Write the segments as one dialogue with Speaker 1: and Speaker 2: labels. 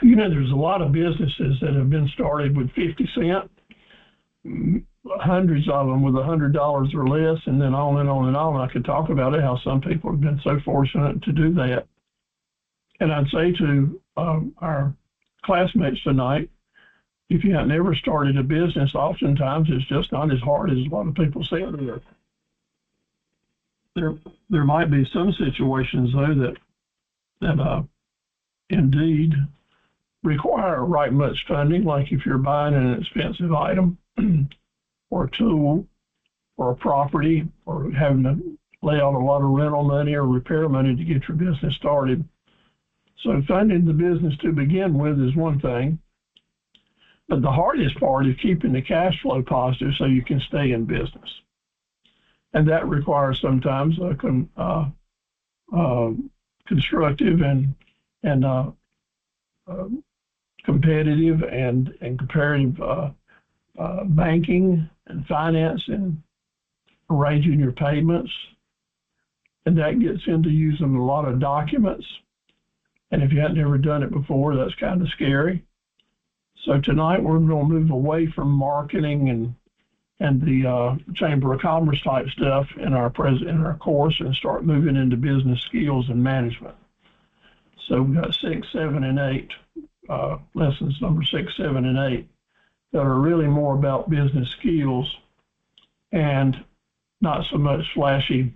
Speaker 1: You know, there's a lot of businesses that have been started with 50 cent, hundreds of them with $100 or less, and then on and on and on. I could talk about it, how some people have been so fortunate to do that. And I'd say to our classmates tonight, if you have never started a business, oftentimes it's just not as hard as a lot of people say it is. There might be some situations though that indeed require right much funding, like if you're buying an expensive item or a tool or a property, or having to lay out a lot of rental money or repair money to get your business started. So funding the business to begin with is one thing, but the hardest part is keeping the cash flow positive so you can stay in business. And that requires sometimes a constructive and competitive and comparative banking and finance and arranging your payments. And that gets into using a lot of documents. And if you hadn't ever done it before, that's kind of scary. So tonight we're going to move away from marketing and the Chamber of Commerce type stuff in our course and start moving into business skills and management. So we've got 6, 7, and 8 lessons, number 6, 7, and 8, that are really more about business skills and not so much flashy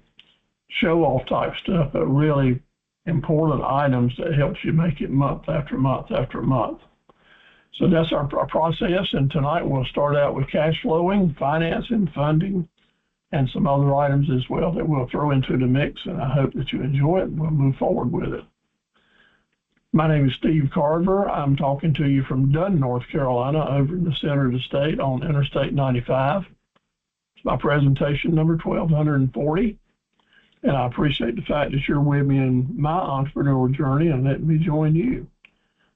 Speaker 1: show-off type stuff, but really important items that helps you make it month after month after month. So that's our process, and tonight we'll start out with cash flowing, financing, funding, and some other items as well that we'll throw into the mix, and I hope that you enjoy it and we'll move forward with it. My name is Steve Carver. I'm talking to you from Dunn, North Carolina, over in the center of the state on Interstate 95. It's my presentation number 1240, and I appreciate the fact that you're with me in my entrepreneurial journey and letting me join you.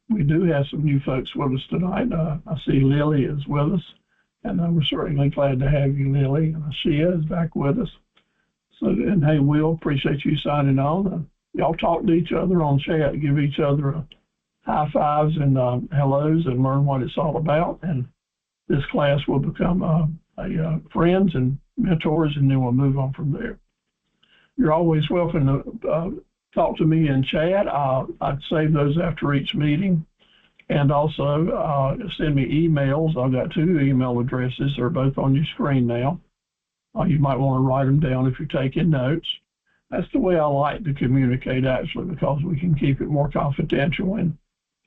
Speaker 1: We do have some new folks with us tonight. I see Lily is with us, and we're certainly glad to have you, Lily. Shia is back with us. So, and hey, Will, appreciate you signing on. Y'all talk to each other on chat, give each other high fives and hellos, and learn what it's all about. And this class will become friends and mentors, and then we'll move on from there. You're always welcome to talk to me in chat. I'd save those after each meeting. And also send me emails. I've got 2 email addresses. They're both on your screen now. You might want to write them down if you're taking notes. That's the way I like to communicate, actually, because we can keep it more confidential and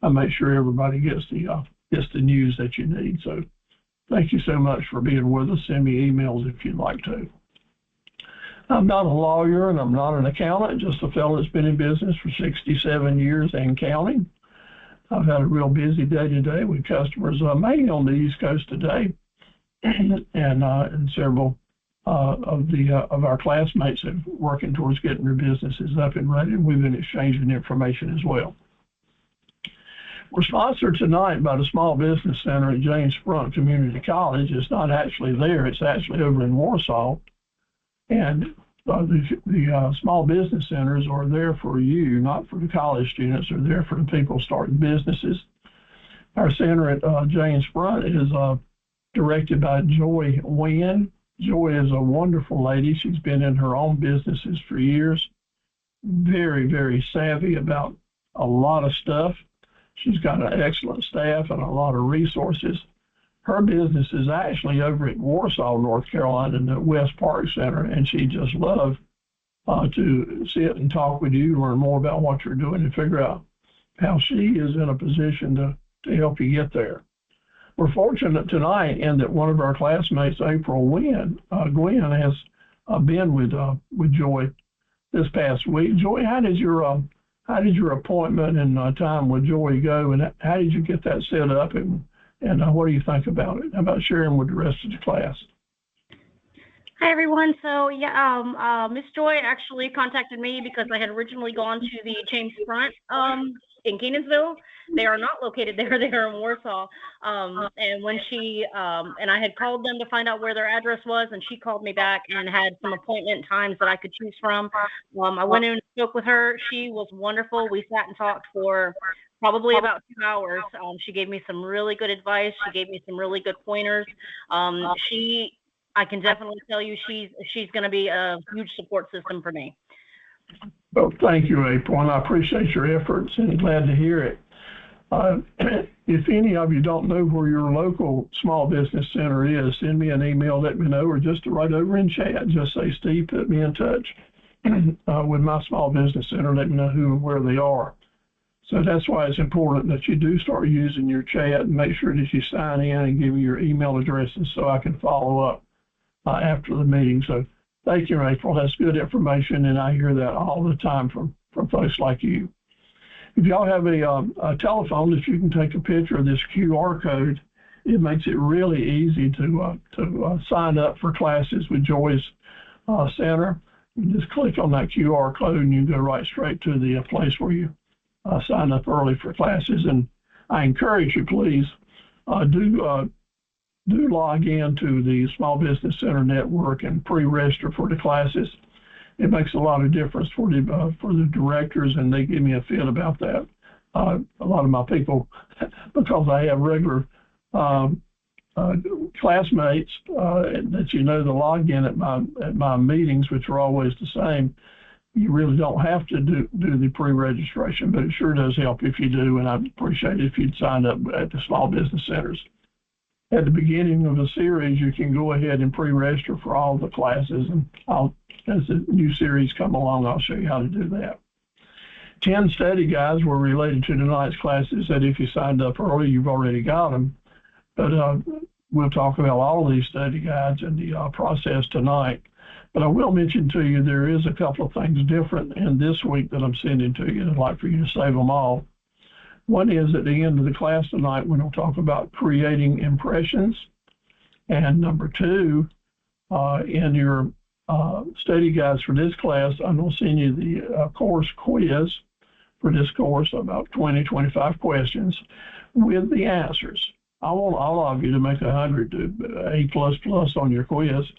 Speaker 1: I make sure everybody gets the news that you need. So thank you so much for being with us. Send me emails if you'd like to. I'm not a lawyer and I'm not an accountant, just a fellow that's been in business for 67 years and counting. I've had a real busy day today with customers, mainly on the East Coast today, and several of our classmates are working towards getting their businesses up and running. We've been exchanging information as well. We're sponsored tonight by the Small Business Center at James Sprunk Community College. It's not actually there, it's actually over in Warsaw. And the small business centers are there for you, not for the college students. They're there for the people starting businesses. Our center at James Sprunk is directed by Joy Wynn. Joy is a wonderful lady. She's been in her own businesses for years. Very, very savvy about a lot of stuff. She's got an excellent staff and a lot of resources. Her business is actually over at Warsaw, North Carolina, in the West Park Center, and she just loves to sit and talk with you, learn more about what you're doing, and figure out how she is in a position to help you get there. We're fortunate tonight in that one of our classmates, April Gwen, has been with Joy this past week. Joy, how did your appointment and time with Joy go, and how did you get that set up, and what do you think about it? How about sharing with the rest of the class?
Speaker 2: Hi everyone. So yeah, Miss Joy actually contacted me because I had originally gone to the James Front in Kenansville. They are not located there; they are in Warsaw. And when she and I had called them to find out where their address was, and she called me back and had some appointment times that I could choose from. I went in and spoke with her. She was wonderful. We sat and talked for probably about 2 hours. She gave me some really good advice. She gave me some really good pointers. She I can definitely tell you she's going to be a huge support system for me.
Speaker 1: Well, thank you, April, and I appreciate your efforts and glad to hear it. If any of you don't know where your local small business center is, send me an email, let me know, or just right over in chat, just say, Steve, put me in touch with my small business center, let me know who and where they are. So that's why it's important that you do start using your chat and make sure that you sign in and give me your email addresses so I can follow up after the meeting. So thank you, April. That's good information, and I hear that all the time from folks like you. If y'all have a telephone that you can take a picture of this QR code, it makes it really easy to sign up for classes with Joy's Center. You just click on that QR code and you go right straight to the place where you sign up early for classes. And I encourage you, please, do log in to the Small Business Center network and pre-register for the classes. It makes a lot of difference for the directors, and they give me a fit about that. A lot of my people, because I have regular classmates that the login at my meetings, which are always the same. You really don't have to do the pre-registration, but it sure does help if you do, and I'd appreciate it if you'd sign up at the small business centers. At the beginning of the series, you can go ahead and pre-register for all the classes, and as the new series come along, I'll show you how to do that. 10 study guides were related to tonight's classes that if you signed up early, you've already got them. But we'll talk about all of these study guides and the process tonight. But I will mention to you there is a couple of things different in this week that I'm sending to you. I'd like for you to save them all. One is at the end of the class tonight, we're going to talk about creating impressions. And number two, in your study guides for this class, I'm going to send you the course quiz for this course, about 20, 25 questions with the answers. I want all of you to make 100 to A++ on your quiz.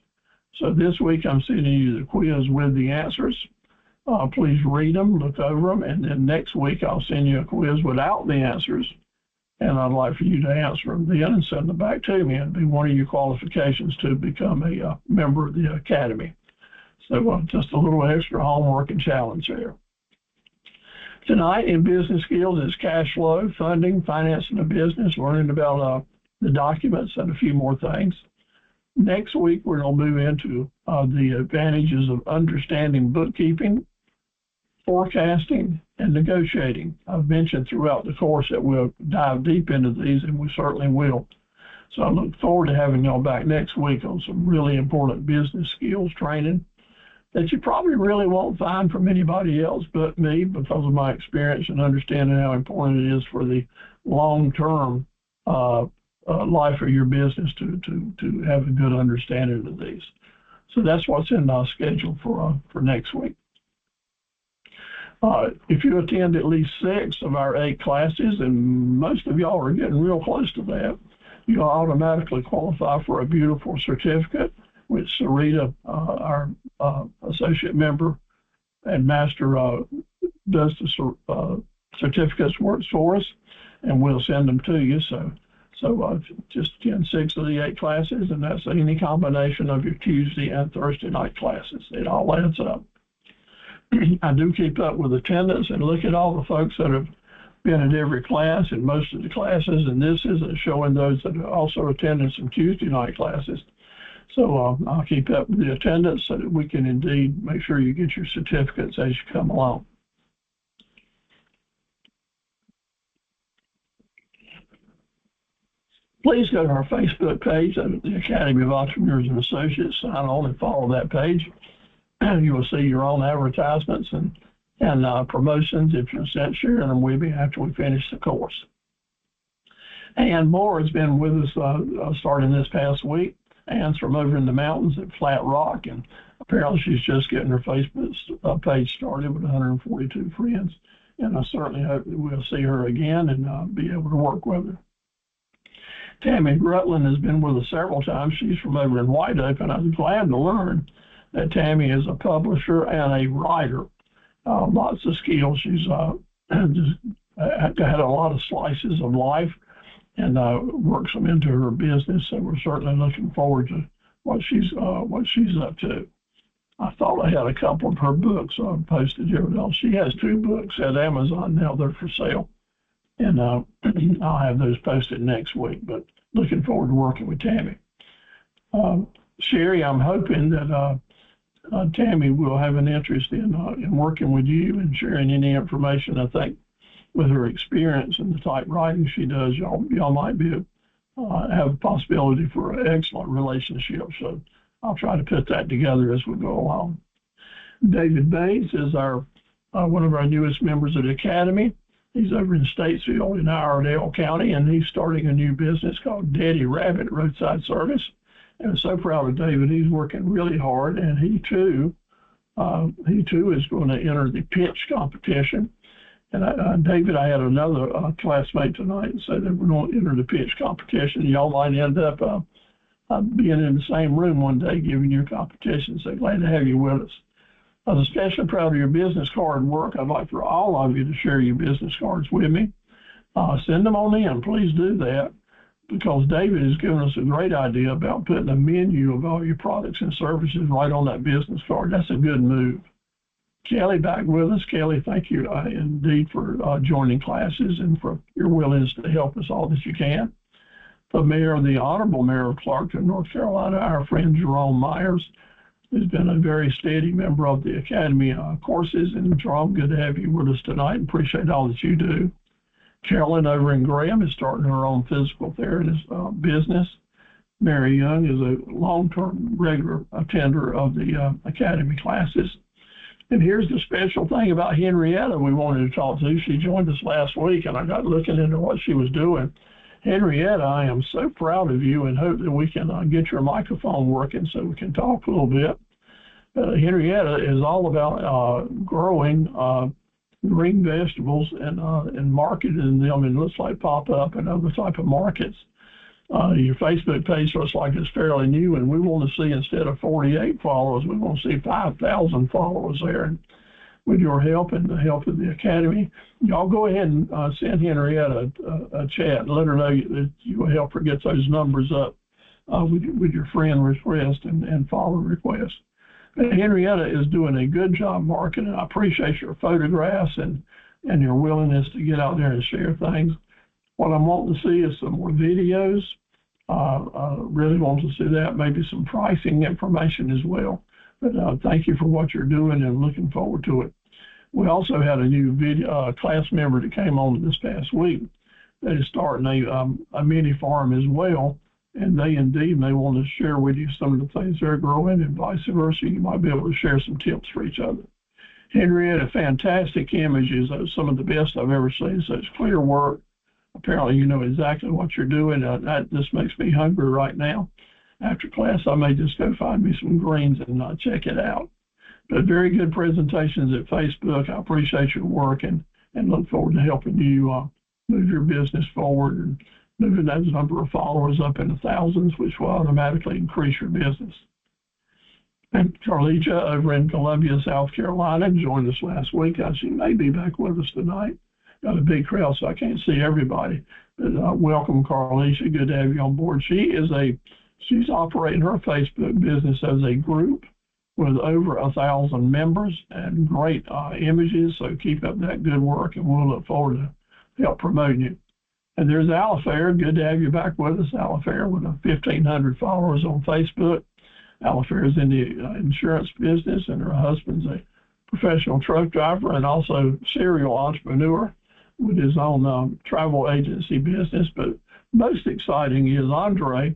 Speaker 1: So this week I'm sending you the quiz with the answers. Please read them, look over them, and then next week I'll send you a quiz without the answers, and I'd like for you to answer them then and send them back to me, and be one of your qualifications to become a member of the Academy. So just a little extra homework and challenge there. Tonight in business skills is cash flow, funding, financing a business, learning about the documents and a few more things. Next week, we're going to move into the advantages of understanding bookkeeping, forecasting, and negotiating. I've mentioned throughout the course that we'll dive deep into these, and we certainly will. So I look forward to having y'all back next week on some really important business skills training that you probably really won't find from anybody else but me, because of my experience and understanding how important it is for the long-term life of your business to have a good understanding of these. So that's what's in our schedule for next week. If you attend at least 6 of our 8 classes, and most of y'all are getting real close to that, you'll automatically qualify for a beautiful certificate, which Sarita, our associate member and master, does the certificates works for us, and we'll send them to you. So just attend 6 of the 8 classes, and that's any combination of your Tuesday and Thursday night classes. It all adds up. I do keep up with attendance and look at all the folks that have been at every class and most of the classes, and this isn't showing those that are also attending some Tuesday night classes. So I'll keep up with the attendance so that we can indeed make sure you get your certificates as you come along. Please go to our Facebook page, the Academy of Entrepreneurs and Associates. Sign on and follow that page. You will see your own advertisements and promotions if you're sharing them with me after we finish the course. And Moore has been with us starting this past week. Ann's from over in the mountains at Flat Rock, and apparently she's just getting her Facebook page started with 142 friends. And I certainly hope that we'll see her again and be able to work with her. Tammy Grutland has been with us several times. She's from over in White Oak, and I was glad to learn that Tammy is a publisher and a writer. Lots of skills. She's just had a lot of slices of life and works them into her business. So we're certainly looking forward to what she's up to. I thought I had a couple of her books posted here. She has 2 books at Amazon now. They're for sale. And I'll have those posted next week, but looking forward to working with Tammy. Sherry, I'm hoping that Tammy will have an interest in working with you and sharing any information. I think with her experience and the type writing she does, y'all might be have a possibility for an excellent relationship. So I'll try to put that together as we go along. David Baines is our one of our newest members of the Academy. He's over in Statesville in Iredell County, and he's starting a new business called Daddy Rabbit Roadside Service. And I'm so proud of David. He's working really hard, and he too is going to enter the pitch competition. And David, I had another classmate tonight and said that we're going to enter the pitch competition. Y'all might end up being in the same room one day giving your competition. So glad to have you with us. I was especially proud of your business card work. I'd like for all of you to share your business cards with me. Send them on in. Please do that, because David has given us a great idea about putting a menu of all your products and services right on that business card. That's a good move. Kelly, back with us. Kelly, thank you indeed for joining classes and for your willingness to help us all that you can. The Honorable Mayor of Clarkton, North Carolina, our friend Jerome Myers, has been a very steady member of the Academy courses. And Jerome, good to have you with us tonight. Appreciate all that you do. Carolyn over in Graham is starting her own physical therapist business. Mary Young is a long-term regular attender of the Academy classes. And here's the special thing about Henrietta we wanted to talk to. She joined us last week, and I got looking into what she was doing. Henrietta, I am so proud of you and hope that we can get your microphone working so we can talk a little bit. Henrietta is all about growing green vegetables and marketing them in looks like pop-up and other type of markets. Your Facebook page looks like it's fairly new, and we want to see, instead of 48 followers, we want to see 5,000 followers there. And with your help and the help of the Academy, y'all go ahead and send Henrietta a chat and let her know that you will help her get those numbers up with your friend request and follow request. Henrietta is doing a good job marketing. I appreciate your photographs and your willingness to get out there and share things. What I'm wanting to see is some more videos. Really want to see that, maybe some pricing information as well. But thank you for what you're doing and looking forward to it. We also had a new video class member that came on this past week that is starting a mini farm as well. And they indeed may want to share with you some of the things they're growing, and vice versa. You might be able to share some tips for each other. Henrietta, fantastic images. Some of the best I've ever seen. Such clear work. Apparently you know exactly what you're doing. That just makes me hungry right now. After class, I may just go find me some greens and check it out. But very good presentations at Facebook. I appreciate your work and look forward to helping you move your business forward and moving those number of followers up into thousands, which will automatically increase your business. And Carlija over in Columbia, South Carolina, joined us last week. She may be back with us tonight. Got a big crowd, so I can't see everybody. But welcome, Carlija. Good to have you on board. She's operating her Facebook business as a group with over 1,000 members and great images. So keep up that good work, and we'll look forward to help promoting you. And there's Alifair. Good to have you back with us, Alifair, with 1,500 followers on Facebook. Alifair is in the insurance business, and her husband's a professional truck driver and also serial entrepreneur with his own travel agency business. But most exciting is Andre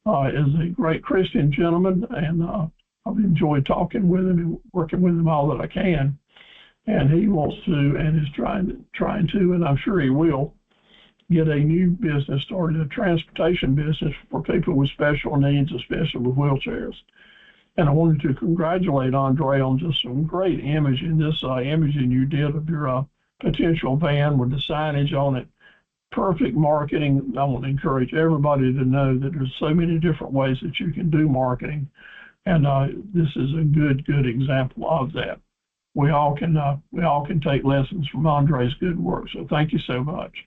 Speaker 1: is a great Christian gentleman, and I've enjoyed talking with him and working with him all that I can. And he wants to, and is trying to, and I'm sure he will, get a new business started, a transportation business for people with special needs, especially with wheelchairs. And I wanted to congratulate Andre on just some great imaging. This imaging you did of your potential van with the signage on it, perfect marketing. I want to encourage everybody to know that there's so many different ways that you can do marketing. And this is a good example of that. We all can take lessons from Andre's good work. So thank you so much.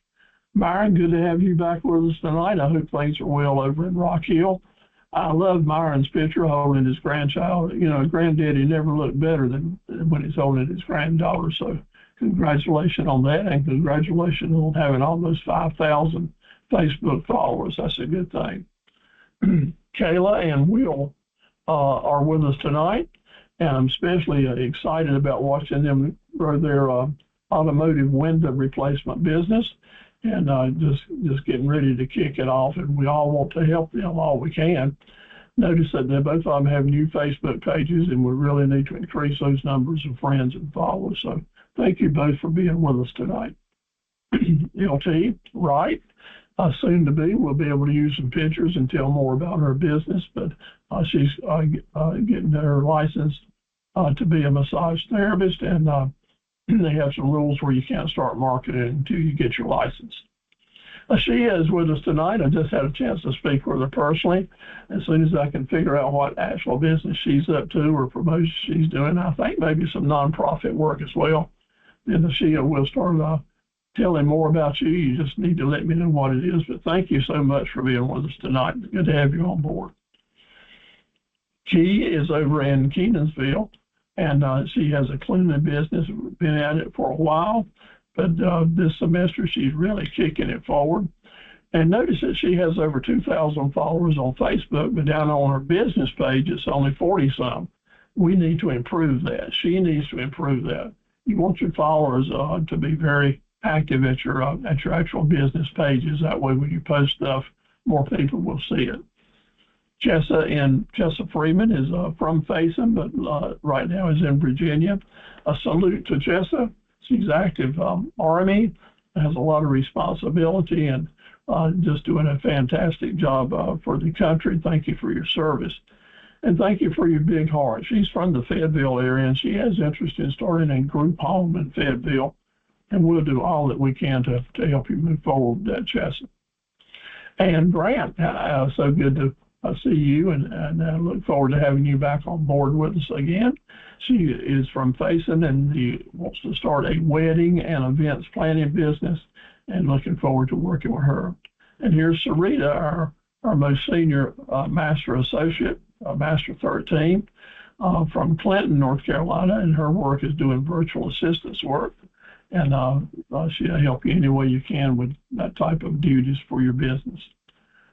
Speaker 1: Myron, good to have you back with us tonight. I hope things are well over in Rock Hill. I love Myron's picture holding his grandchild. You know, granddaddy never looked better than when he's holding his granddaughter. So congratulations on that, and congratulations on having almost 5,000 Facebook followers. That's a good thing. Kayla and Will are with us tonight, and I'm especially excited about watching them grow their automotive window replacement business, and just getting ready to kick it off. And we all want to help them all we can. Notice that they both of them have new Facebook pages, and we really need to increase those numbers of friends and followers. So thank you both for being with us tonight. LT, right? Soon to be, we'll be able to use some pictures and tell more about her business, but she's getting her license to be a massage therapist, and they have some rules where you can't start marketing until you get your license. She is with us tonight. I just had a chance to speak with her personally. As soon as I can figure out what actual business she's up to or promotion she's doing, I think maybe some nonprofit work as well, then she will start telling more about you. You just need to let me know what it is. But thank you so much for being with us tonight. Good to have you on board. Key is over in Kenansville, and she has a cleaning business. Been at it for a while, but this semester she's really kicking it forward. And notice that she has over 2,000 followers on Facebook, but down on her business page, it's only 40-some. We need to improve that. She needs to improve that. You want your followers to be very active at your actual business pages. That way, when you post stuff, more people will see it. Chessa Freeman is from Faison, but right now is in Virginia. A salute to Chessa. She's active Army, has a lot of responsibility, and just doing a fantastic job for the country. Thank you for your service. And thank you for your big heart. She's from the Fayetteville area, and she has interest in starting a group home in Fayetteville. And we'll do all that we can to help you move forward with that, Chessa. And Grant, so good to see you, and I look forward to having you back on board with us again. She is from Faison, and she wants to start a wedding and events planning business, and looking forward to working with her. And here's Sarita, our most senior master associate, Master 13, from Clinton, North Carolina, and her work is doing virtual assistance work. And she'll help you any way you can with that type of duties for your business.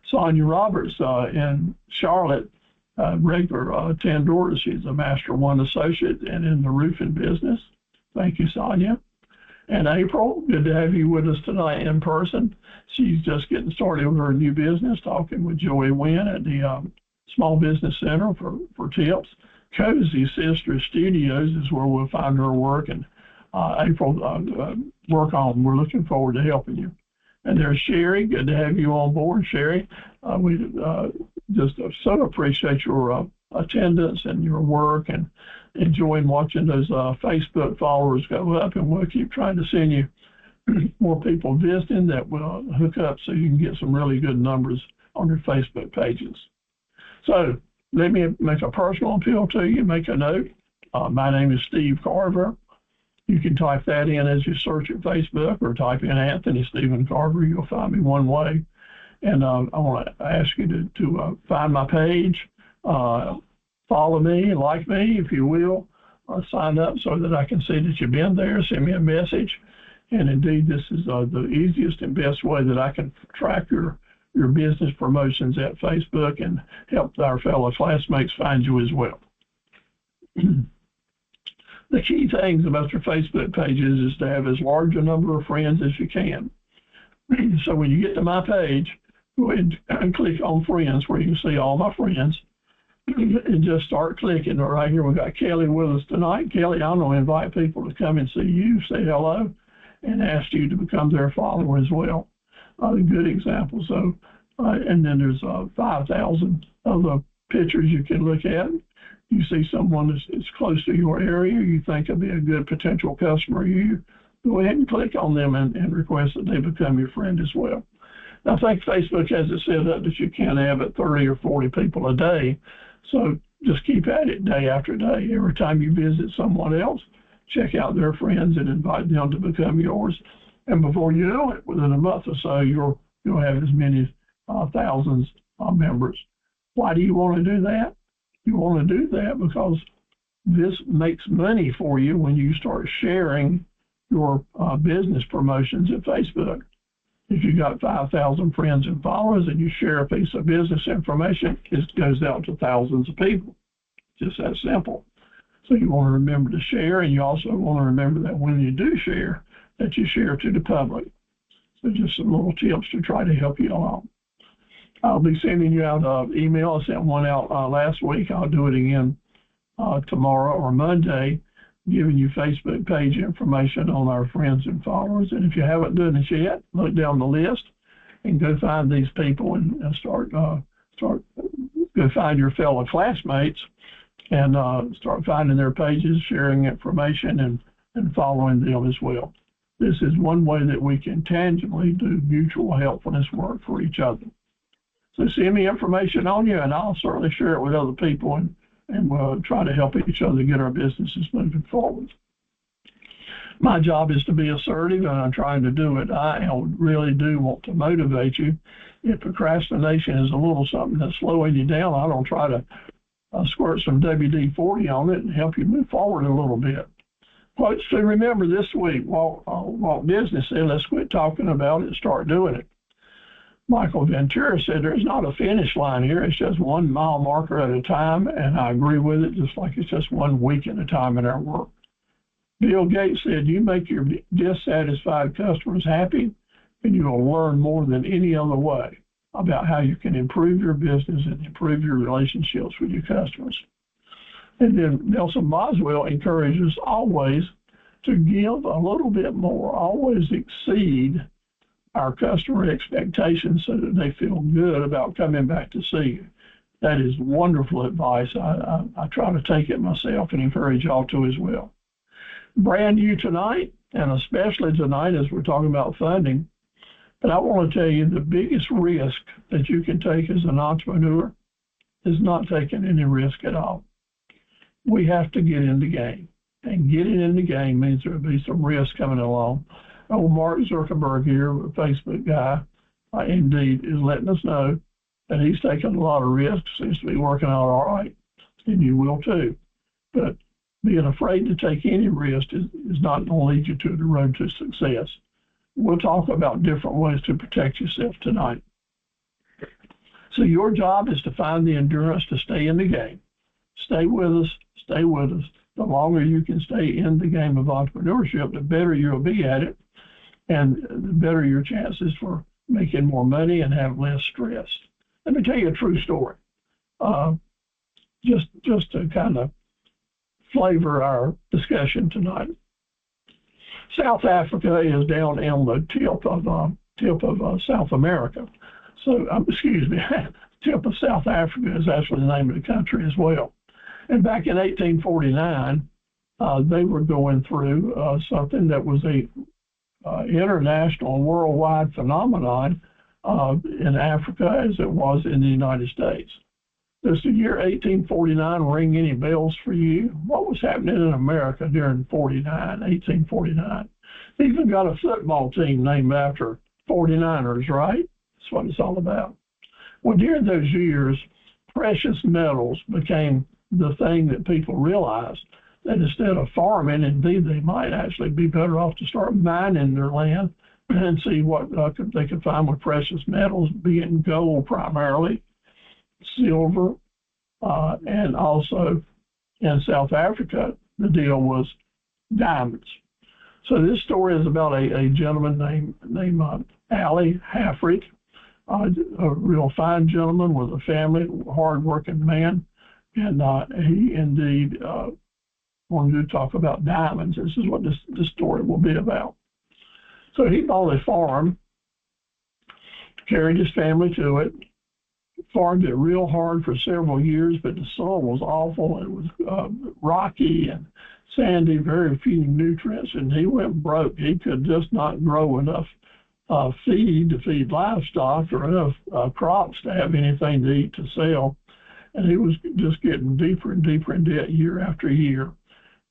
Speaker 1: Sonia Roberts in Charlotte, regular 10 doors. She's a Master 1 associate and in the roofing business. Thank you, Sonia. And April, good to have you with us tonight in person. She's just getting started with her new business, talking with Joey Wynn at the Small Business Center for tips. Cozy Sister Studios is where we'll find her work, and April work on. We're looking forward to helping you. And there's Sherry. Good to have you on board, Sherry. We just so appreciate your attendance and your work, and enjoying watching those Facebook followers go up. And we'll keep trying to send you more people visiting that will hook up so you can get some really good numbers on your Facebook pages. So let me make a personal appeal to you. Make a note. My name is Steve Carver. You can type that in as you search at Facebook, or type in Anthony Stephen Carver. You'll find me one way. And I want to ask you to find my page, follow me, and like me, if you will. Sign up so that I can see that you've been there. Send me a message. And indeed, this is the easiest and best way that I can track your business promotions at Facebook and help our fellow classmates find you as well. The key things about your Facebook pages is to have as large a number of friends as you can. So when you get to my page, go ahead and click on friends, where you can see all my friends, and just start clicking. Right here, we've got Kelly with us tonight. Kelly, I'm going to invite people to come and see you, say hello, and ask you to become their follower as well. good examples. So, and then there's 5,000 other pictures you can look at. You see someone that's close to your area, you think would be a good potential customer, you go ahead and click on them and request that they become your friend as well. Now, I think Facebook has it set up that you can't have it 30 or 40 people a day. So just keep at it day after day. Every time you visit someone else, check out their friends and invite them to become yours. And before you know it, within a month or so, you'll have as many thousands of members. Why do you want to do that? You want to do that because this makes money for you when you start sharing your business promotions at Facebook. If you got 5,000 friends and followers and you share a piece of business information, it goes out to thousands of people. Just that simple. So you want to remember to share, and you also want to remember that when you do share, that you share to the public. So just some little tips to try to help you along. I'll be sending you out an email. I sent one out last week. I'll do it again tomorrow or Monday, giving you Facebook page information on our friends and followers. And if you haven't done it yet, look down the list and go find these people and go find your fellow classmates and start finding their pages, sharing information, and following them as well. This is one way that we can tangibly do mutual helpfulness work for each other. So send me information on you, and I'll certainly share it with other people, and we'll try to help each other get our businesses moving forward. My job is to be assertive, and I'm trying to do it. I really do want to motivate you. If procrastination is a little something that's slowing you down, I don't try to squirt some WD-40 on it and help you move forward a little bit. Quotes to remember this week. Walt Disney said, let's quit talking about it and start doing it. Michael Ventura said, there's not a finish line here. It's just 1 mile marker at a time, and I agree with it, just like it's just 1 week at a time in our work. Bill Gates said, you make your dissatisfied customers happy, and you will learn more than any other way about how you can improve your business and improve your relationships with your customers. And then Nelson Boswell encourages always to give a little bit more, always exceed our customer expectations so that they feel good about coming back to see you. That is wonderful advice. I try to take it myself and encourage y'all to as well. Brand new tonight, and especially tonight as we're talking about funding, but I want to tell you the biggest risk that you can take as an entrepreneur is not taking any risk at all. We have to get in the game, and getting in the game means there will be some risk coming along. Old Mark Zuckerberg here, a Facebook guy, indeed is letting us know that he's taken a lot of risks, seems to be working out all right, and you will too. But being afraid to take any risk is not going to lead you to the road to success. We'll talk about different ways to protect yourself tonight. So your job is to find the endurance to stay in the game. Stay with us, stay with us. The longer you can stay in the game of entrepreneurship, the better you'll be at it, and the better your chances for making more money and have less stress. Let me tell you a true story, just to kind of flavor our discussion tonight. South Africa is down on the tip of South America. So, excuse me, tip of South Africa is actually the name of the country as well. And back in 1849, they were going through something that was a international worldwide phenomenon in Africa as it was in the United States. Does the year 1849 ring any bells for you? What was happening in America during 1849? They even got a football team named after 49ers, right? That's what it's all about. Well, during those years, precious metals became the thing that people realized that instead of farming, indeed they might actually be better off to start mining their land and see what they could find with precious metals, being gold primarily, silver, and also in South Africa, the deal was diamonds. So this story is about a gentleman named Ali Hafrick, a real fine gentleman with a family, hard-working man, and he indeed wanted to talk about diamonds. This is what this story will be about. So he bought a farm carried his family to it, farmed it real hard for several years, but the soil was awful. It was rocky and sandy, very few nutrients, and he went broke. He could just not grow enough feed to feed livestock or enough crops to have anything to eat to sell. And he was just getting deeper and deeper in debt year after year.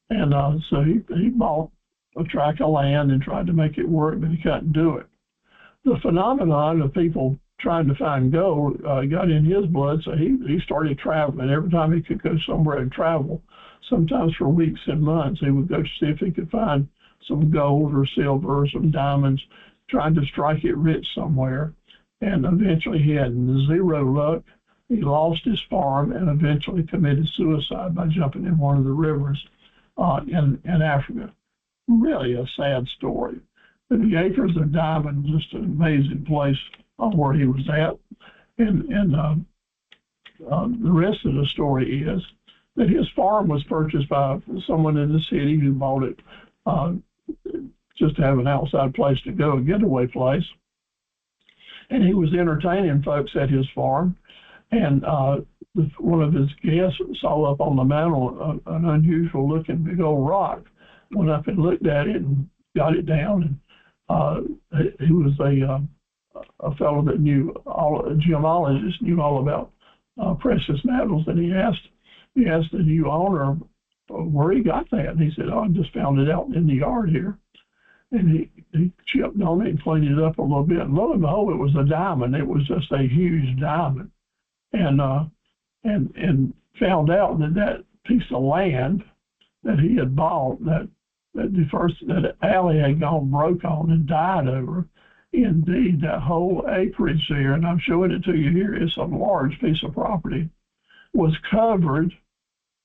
Speaker 1: And so he bought a tract of land and tried to make it work, but he couldn't do it. The phenomenon of people trying to find gold got in his blood, so he started traveling. Every time he could go somewhere and travel, sometimes for weeks and months, he would go see if he could find some gold or silver or some diamonds, trying to strike it rich somewhere. And eventually he had zero luck. He lost his farm and eventually committed suicide by jumping in one of the rivers in Africa. Really a sad story. But the acres of diamond, just an amazing place where he was at. And the rest of the story is that his farm was purchased by someone in the city who bought it just to have an outside place to go, a getaway place. And he was entertaining folks at his farm. And one of his guests saw up on the mantle an unusual looking big old rock, went up and looked at it and got it down. And he was a fellow that a gemologist, knew all about precious metals. And he asked the new owner where he got that. And he said, "Oh, I just found it out in the yard here." And he chipped on it and cleaned it up a little bit. And lo and behold, it was a diamond. It was just a huge diamond. And found out that piece of land that he had bought, that alley had gone broke on and died over. Indeed, that whole acreage there, and I'm showing it to you here, is a large piece of property, was covered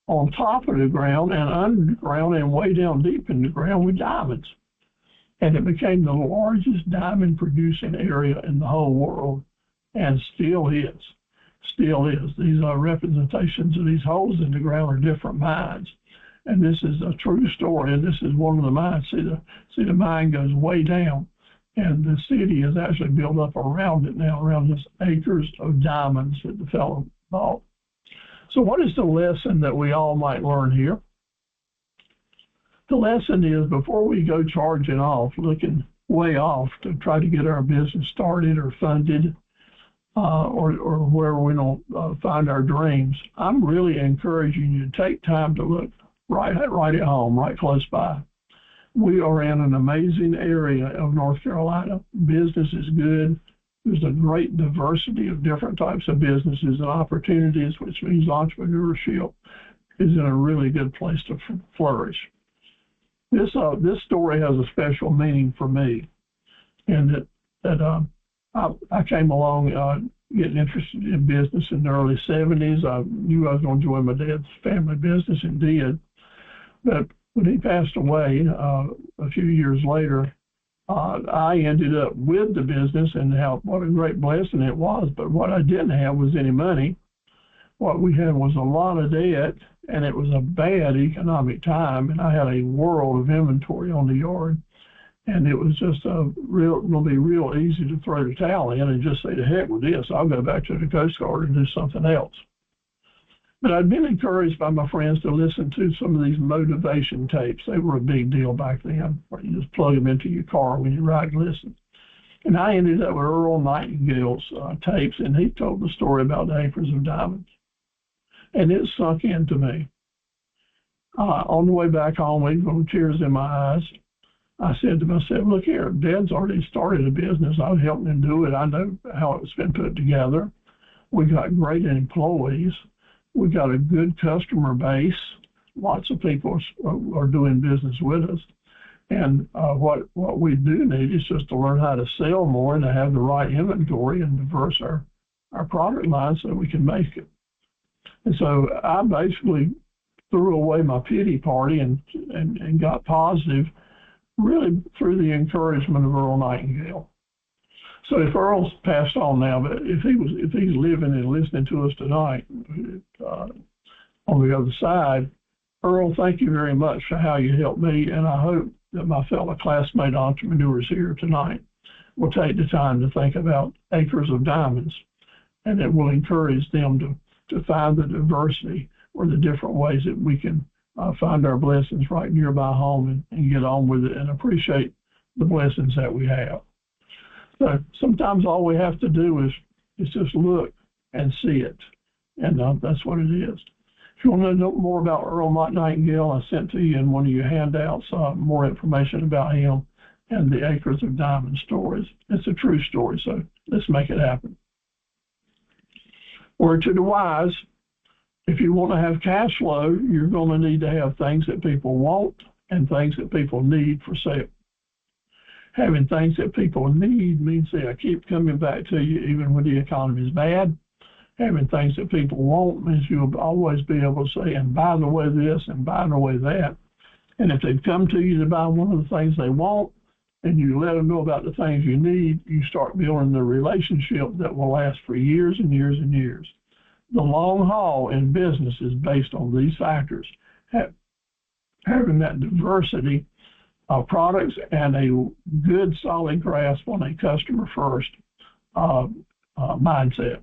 Speaker 1: on top of the ground and underground and way down deep in the ground with diamonds. And it became the largest diamond producing area in the whole world, and still is. These are representations of these holes in the ground are different mines. And this is a true story, and this is one of the mines. See the mine goes way down, and the city is actually built up around it now, around this acres of diamonds that the fellow bought. So what is the lesson that we all might learn here? The lesson is, before we go charging off, looking way off to try to get our business started or funded, or wherever we don't find our dreams, I'm really encouraging you to take time to look right at home, right close by. We are in an amazing area of North Carolina. Business is good. There's a great diversity of different types of businesses and opportunities, which means entrepreneurship is in a really good place to flourish. This story has a special meaning for me, and that I came along getting interested in business in the early 70s. I knew I was going to join my dad's family business and did. But when he passed away a few years later, I ended up with the business, and what a great blessing it was. But what I didn't have was any money. What we had was a lot of debt, and it was a bad economic time, and I had a world of inventory on the yard. And it was just going to be real easy to throw the towel in and just say, to heck with this, I'll go back to the Coast Guard and do something else. But I'd been encouraged by my friends to listen to some of these motivation tapes. They were a big deal back then, where you just plug them into your car when you ride and listen. And I ended up with Earl Nightingale's tapes, and he told the story about the acres of diamonds. And it sunk into me. On the way back home, even with tears in my eyes, I said to myself, look here, Dad's already started a business. I've helped him do it. I know how it's been put together. We got great employees. We got a good customer base. Lots of people are doing business with us. And what we do need is just to learn how to sell more and to have the right inventory and diverse our product line so we can make it. And so I basically threw away my pity party and got positive, really through the encouragement of Earl Nightingale. So if Earl's passed on now, but if he's living and listening to us tonight on the other side, Earl, thank you very much for how you helped me, and I hope that my fellow classmate entrepreneurs here tonight will take the time to think about acres of diamonds, and it will encourage them to find the diversity or the different ways that we can find our blessings right nearby home and get on with it and appreciate the blessings that we have. So sometimes all we have to do is just look and see it, and that's what it is. If you want to know more about Earl Mott Nightingale, I sent to you in one of your handouts more information about him and the Acres of Diamond stories. It's a true story, so let's make it happen. Word to the wise, if you want to have cash flow, you're going to need to have things that people want and things that people need for sale. Having things that people need means they keep coming back to you even when the economy is bad. Having things that people want means you'll always be able to say, and by the way this, and by the way that. And if they've come to you to buy one of the things they want, and you let them know about the things you need, you start building the relationship that will last for years and years and years. The long haul in business is based on these factors. Having that diversity of products and a good solid grasp on a customer first mindset.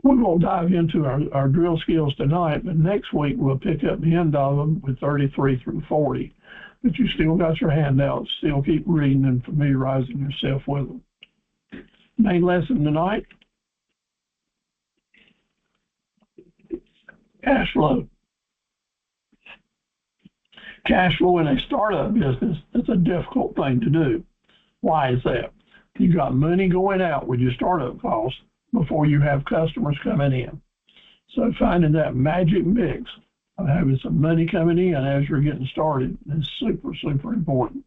Speaker 1: We won't dive into our drill skills tonight, but next week we'll pick up the end of them with 33 through 40. But you still got your handouts, still keep reading and familiarizing yourself with them. Main lesson tonight, cash flow. Cash flow in a startup business, it's a difficult thing to do. Why is that? You got money going out with your startup costs before you have customers coming in. So finding that magic mix of having some money coming in as you're getting started is super, super important.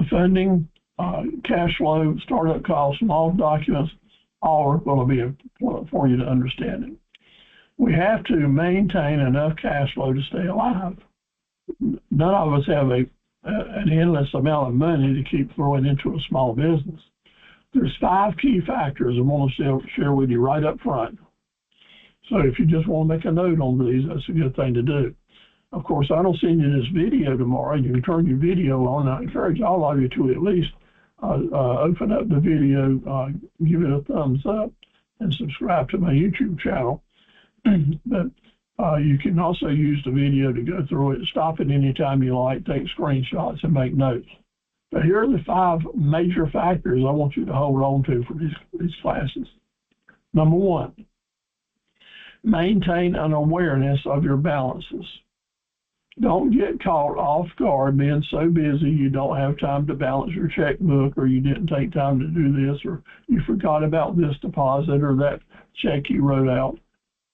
Speaker 1: Funding, cash flow, startup costs, and all documents, all are going to be important for you to understand it. We have to maintain enough cash flow to stay alive. None of us have an endless amount of money to keep throwing into a small business. There's 5 key factors I want to share with you right up front. So if you just want to make a note on these, that's a good thing to do. Of course, I don't send you this video tomorrow. You can turn your video on. I encourage all of you to at least open up the video, give it a thumbs up, and subscribe to my YouTube channel. But you can also use the video to go through it, stop it anytime you like, take screenshots, and make notes. But here are the 5 major factors I want you to hold on to for these classes. Number 1, maintain an awareness of your balances. Don't get caught off guard being so busy you don't have time to balance your checkbook, or you didn't take time to do this, or you forgot about this deposit or that check you wrote out.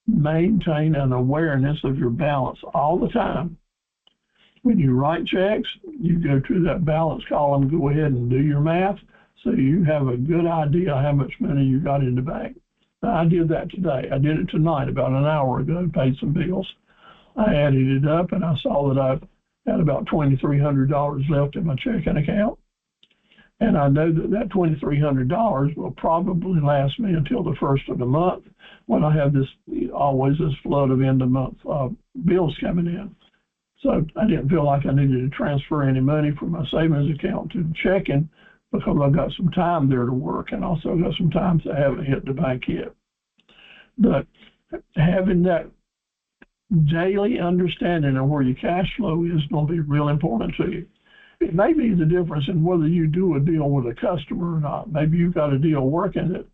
Speaker 1: Maintain an awareness of your balance all the time. When you write checks, you go to that balance column, go ahead and do your math so you have a good idea how much money you got in the bank. I did that today. I did it tonight about an hour ago, paid some bills. I added it up and I saw that I had about $2,300 left in my checking account. And I know that that $2,300 will probably last me until the first of the month when I have always this flood of end of month bills coming in. So I didn't feel like I needed to transfer any money from my savings account to checking because I've got some time there to work, and also got some times I haven't hit the bank yet. But having that daily understanding of where your cash flow is going to be real important to you. It may be the difference in whether you do a deal with a customer or not. Maybe you've got a deal working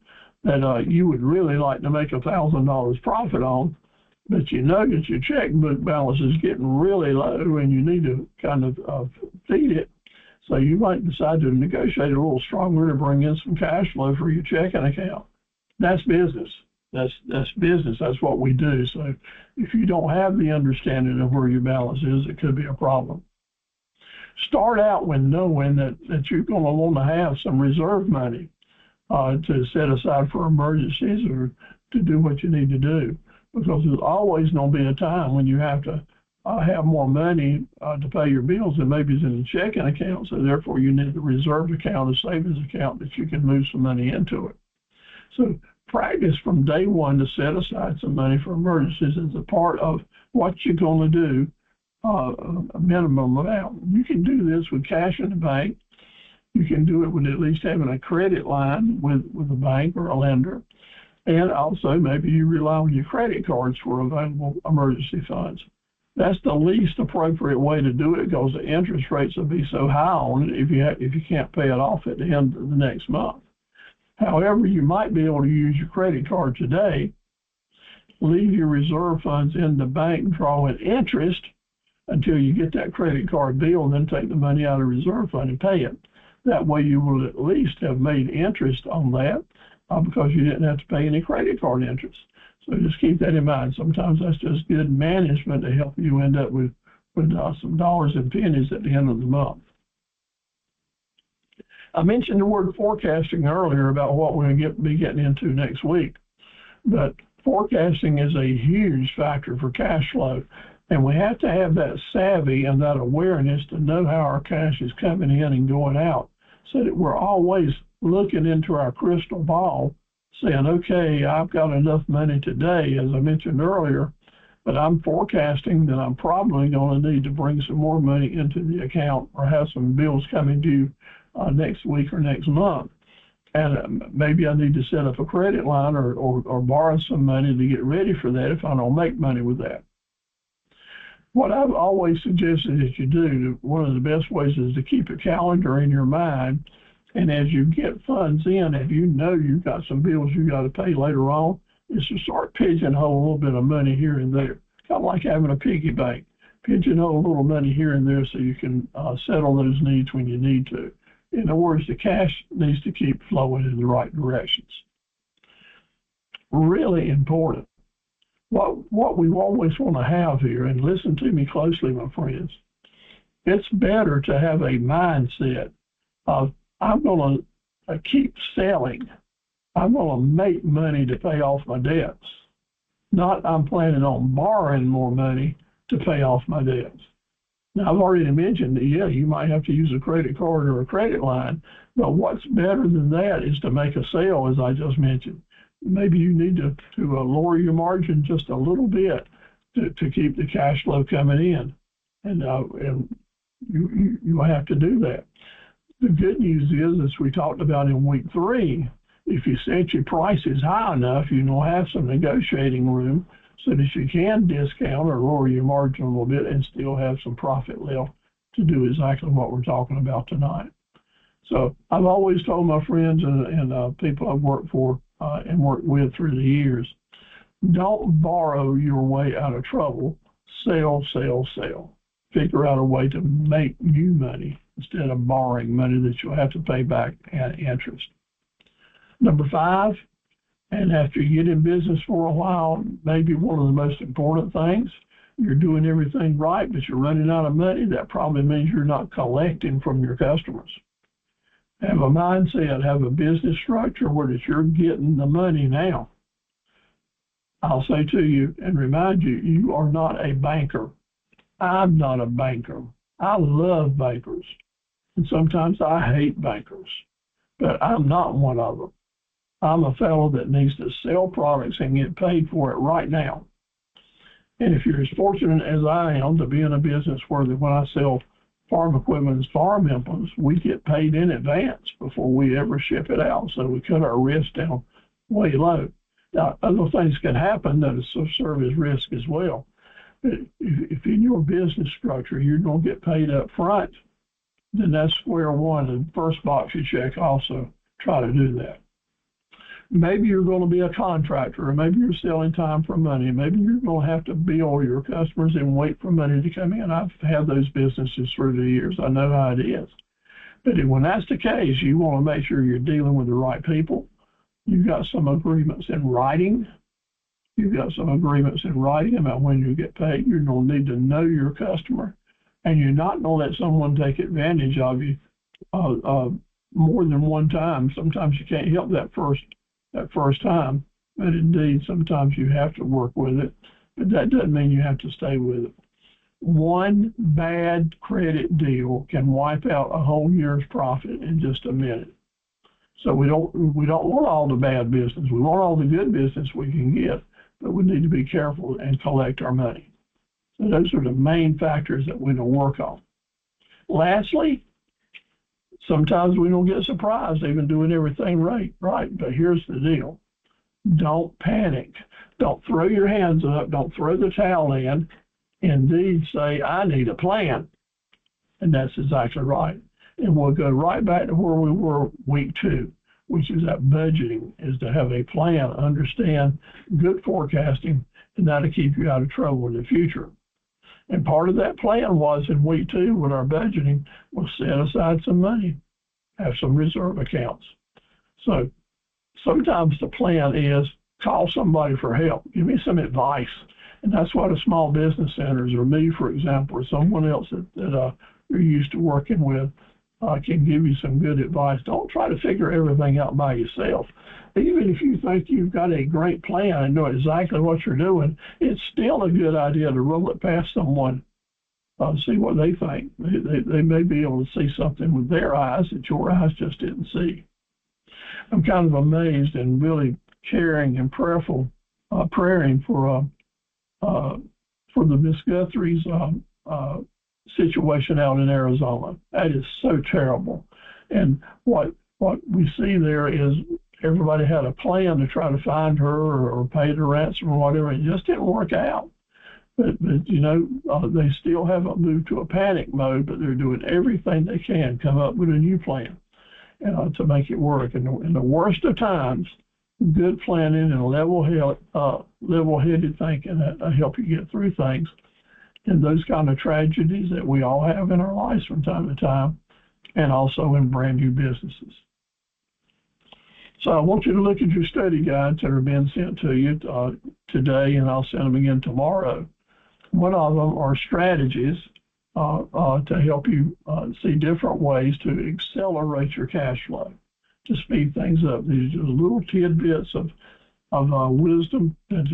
Speaker 1: that you would really like to make $1,000 profit on, but you know that your checkbook balance is getting really low and you need to kind of feed it. So you might decide to negotiate a little stronger to bring in some cash flow for your checking account. That's business. That's business. That's what we do. So if you don't have the understanding of where your balance is, it could be a problem. Start out with knowing that you're going to want to have some reserve money to set aside for emergencies or to do what you need to do, because there's always going to be a time when you have to have more money to pay your bills than maybe is in the checking account. So therefore, you need a reserve account, a savings account that you can move some money into it. So practice from day one to set aside some money for emergencies as a part of what you're going to do a minimum amount. You can do this with cash in the bank. You can do it with at least having a credit line with a bank or a lender. And also maybe you rely on your credit cards for available emergency funds. That's the least appropriate way to do it because the interest rates will be so high on it if you can't pay it off at the end of the next month. However, you might be able to use your credit card today, leave your reserve funds in the bank, drawing interest until you get that credit card bill, and then take the money out of the reserve fund and pay it. That way you will at least have made interest on that because you didn't have to pay any credit card interest. So just keep that in mind. Sometimes that's just good management to help you end up with some dollars and pennies at the end of the month. I mentioned the word forecasting earlier about what we're going to be getting into next week, but forecasting is a huge factor for cash flow, and we have to have that savvy and that awareness to know how our cash is coming in and going out, so that we're always looking into our crystal ball, saying, okay, I've got enough money today, as I mentioned earlier, but I'm forecasting that I'm probably going to need to bring some more money into the account or have some bills coming due next week or next month. And maybe I need to set up a credit line or borrow some money to get ready for that if I don't make money with that. What I've always suggested that you do, one of the best ways is to keep a calendar in your mind. And as you get funds in, if you know you've got some bills you got to pay later on, is to start pigeonhole a little bit of money here and there. Kind of like having a piggy bank. Pigeonhole a little money here and there so you can settle those needs when you need to. In other words, the cash needs to keep flowing in the right directions. Really important. What we always want to have here, and listen to me closely, my friends, it's better to have a mindset of, I'm going to keep selling. I'm going to make money to pay off my debts. Not I'm planning on borrowing more money to pay off my debts. Now, I've already mentioned that, yeah, you might have to use a credit card or a credit line, but what's better than that is to make a sale, as I just mentioned. Maybe you need to lower your margin just a little bit to keep the cash flow coming in, and you have to do that. The good news is, as we talked about in week 3, if you set your prices high enough, you will have some negotiating room so that you can discount or lower your margin a little bit and still have some profit left to do exactly what we're talking about tonight. So I've always told my friends and people I've worked for and worked with through the years, don't borrow your way out of trouble. Sell, sell, sell. Figure out a way to make new money instead of borrowing money that you'll have to pay back at interest. Number 5, and after you get in business for a while, maybe one of the most important things, you're doing everything right, but you're running out of money. That probably means you're not collecting from your customers. Have a mindset, have a business structure where that you're getting the money now. I'll say to you and remind you, you are not a banker. I'm not a banker. I love bankers, and sometimes I hate bankers, but I'm not one of them. I'm a fellow that needs to sell products and get paid for it right now. And if you're as fortunate as I am to be in a business where when I sell farm equipment and farm implements, we get paid in advance before we ever ship it out, so we cut our risk down way low. Now, other things can happen that serve as risk as well. But if in your business structure you're going to get paid up front, then that's square one. The first box you check, also try to do that. Maybe you're going to be a contractor, or maybe you're selling time for money. Maybe you're going to have to bill your customers and wait for money to come in. I've had those businesses through the years. I know how it is. But when that's the case, you want to make sure you're dealing with the right people. You've got some agreements in writing. You've got some agreements in writing about when you get paid. You're going to need to know your customer, and you're not going to let someone take advantage of you more than one time. Sometimes you can't help that first time, but indeed sometimes you have to work with it, but that doesn't mean you have to stay with it. One bad credit deal can wipe out a whole year's profit in just a minute. So we don't want all the bad business. We want all the good business we can get, but we need to be careful and collect our money. So those are the main factors that we're going to work on. Lastly, sometimes we don't get surprised even doing everything right. But here's the deal. Don't panic. Don't throw your hands up. Don't throw the towel in. Indeed, say, I need a plan. And that's exactly right. And we'll go right back to where we were week 2, which is that budgeting, is to have a plan, understand good forecasting, and that'll keep you out of trouble in the future. And part of that plan was in week 2 with our budgeting was set aside some money, have some reserve accounts. So sometimes the plan is call somebody for help. Give me some advice. And that's what a small business centers, or me, for example, or someone else that you're used to working with can give you some good advice. Don't try to figure everything out by yourself. Even if you think you've got a great plan and know exactly what you're doing, it's still a good idea to roll it past someone, see what they think. They may be able to see something with their eyes that your eyes just didn't see. I'm kind of amazed and really caring and praying for the Miss Guthrie's situation out in Arizona. That is so terrible. And what we see there is everybody had a plan to try to find her or pay the ransom or whatever. It just didn't work out. But you know, they still haven't moved to a panic mode, but they're doing everything they can come up with a new plan to make it work. And in the worst of times, good planning and level-headed thinking that help you get through things. And those kind of tragedies that we all have in our lives from time to time, and also in brand new businesses. So I want you to look at your study guides that are being sent to you today, and I'll send them again tomorrow. One of them are strategies to help you see different ways to accelerate your cash flow, to speed things up. These are little tidbits of wisdom that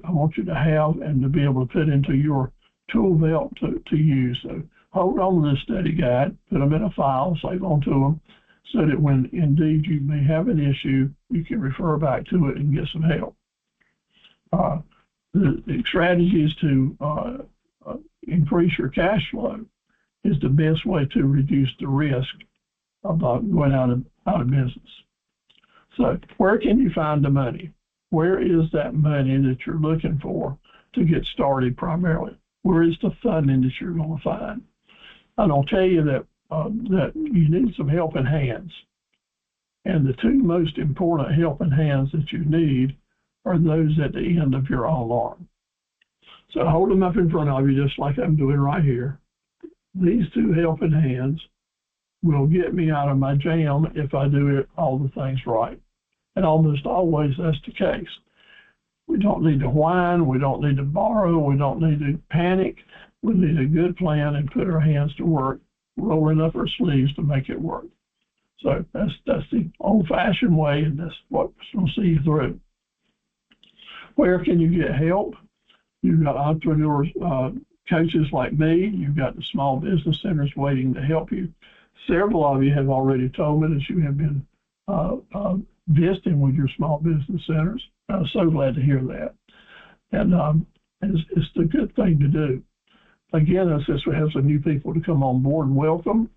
Speaker 1: I want you to have and to be able to put into your tool belt to use. So hold on to this study guide, put them in a file, save onto them, so that when indeed you may have an issue, you can refer back to it and get some help. The strategies to increase your cash flow is the best way to reduce the risk of going out of business. So where can you find the money? Where is that money that you're looking for to get started primarily? Where is the funding that you're going to find? And I'll tell you that you need some helping hands. And the two most important helping hands that you need are those at the end of your own arm. So hold them up in front of you just like I'm doing right here. These two helping hands will get me out of my jam if I do all the things right. And almost always that's the case. We don't need to whine, we don't need to borrow, we don't need to panic. We need a good plan and put our hands to work, rolling up our sleeves to make it work. So that's the old-fashioned way, and that's what's going to see you through. Where can you get help? You've got entrepreneurs, coaches like me. You've got the small business centers waiting to help you. Several of you have already told me that you have been visiting with your small business centers. I'm so glad to hear that. And it's the good thing to do. Again, as we have some new people to come on board, welcome.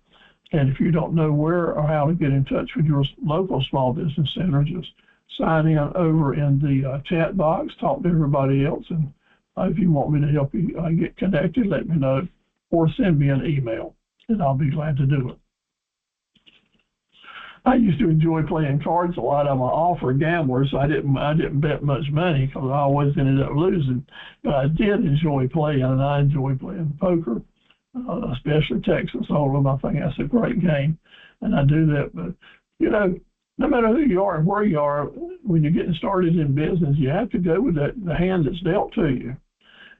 Speaker 1: And if you don't know where or how to get in touch with your local small business center, just sign in over in the chat box, talk to everybody else. And if you want me to help you get connected, let me know, or send me an email, and I'll be glad to do it. I used to enjoy playing cards. A lot of them are all for gamblers, so I didn't bet much money because I always ended up losing. But I did enjoy playing, and I enjoy playing poker, especially Texas Hold'em. I think that's a great game, and I do that. But, you know, no matter who you are and where you are, when you're getting started in business, you have to go with the hand that's dealt to you.